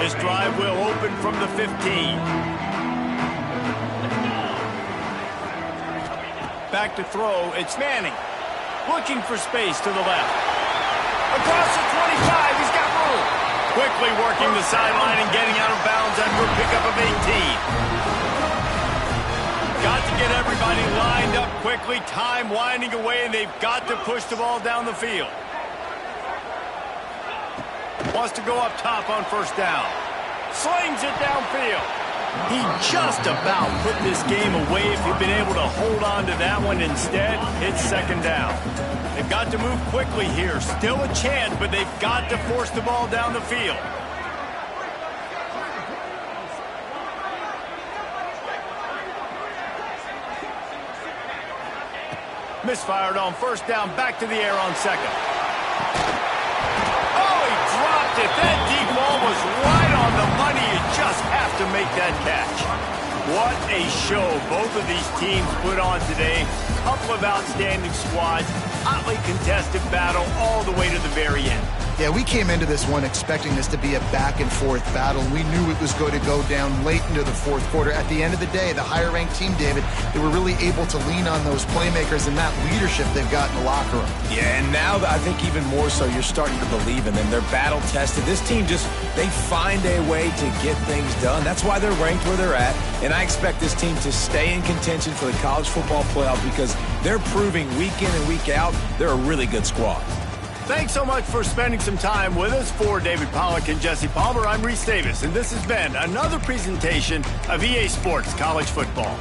S1: This drive will open from the 15. Back to throw, it's Manning. Looking for space to the left. Across the 25, he's got room. Quickly working the sideline and getting out of bounds after a pickup of 18. Got to get everybody lined up quickly. Time winding away, and they've got to push the ball down the field. Wants to go up top on first down. Slings it downfield. He just about put this game away if he'd been able to hold on to that one. Instead, it's second down. They've got to move quickly here. Still a chance, but they've got to force the ball down the field. Misfired on first down, back to the air on second. Oh, he dropped it. That deep ball was right on the money. You just have to make that catch. What a show both of these teams put on today. Couple of outstanding squads. Hotly contested battle all the way to the very end.
S3: Yeah, we came into this one expecting this to be a back-and-forth battle. We knew it was going to go down late into the fourth quarter. At the end of the day, the higher-ranked team, David, they were really able to lean on those playmakers and that leadership they've got in the locker room.
S2: Yeah, and now I think even more so, you're starting to believe in them. They're battle-tested. This team they find a way to get things done. That's why they're ranked where they're at. And I expect this team to stay in contention for the college football playoff because they're proving week in and week out they're a really good squad.
S1: Thanks so much for spending some time with us. For David Pollack and Jesse Palmer, I'm Reese Davis, and this has been another presentation of EA Sports College Football.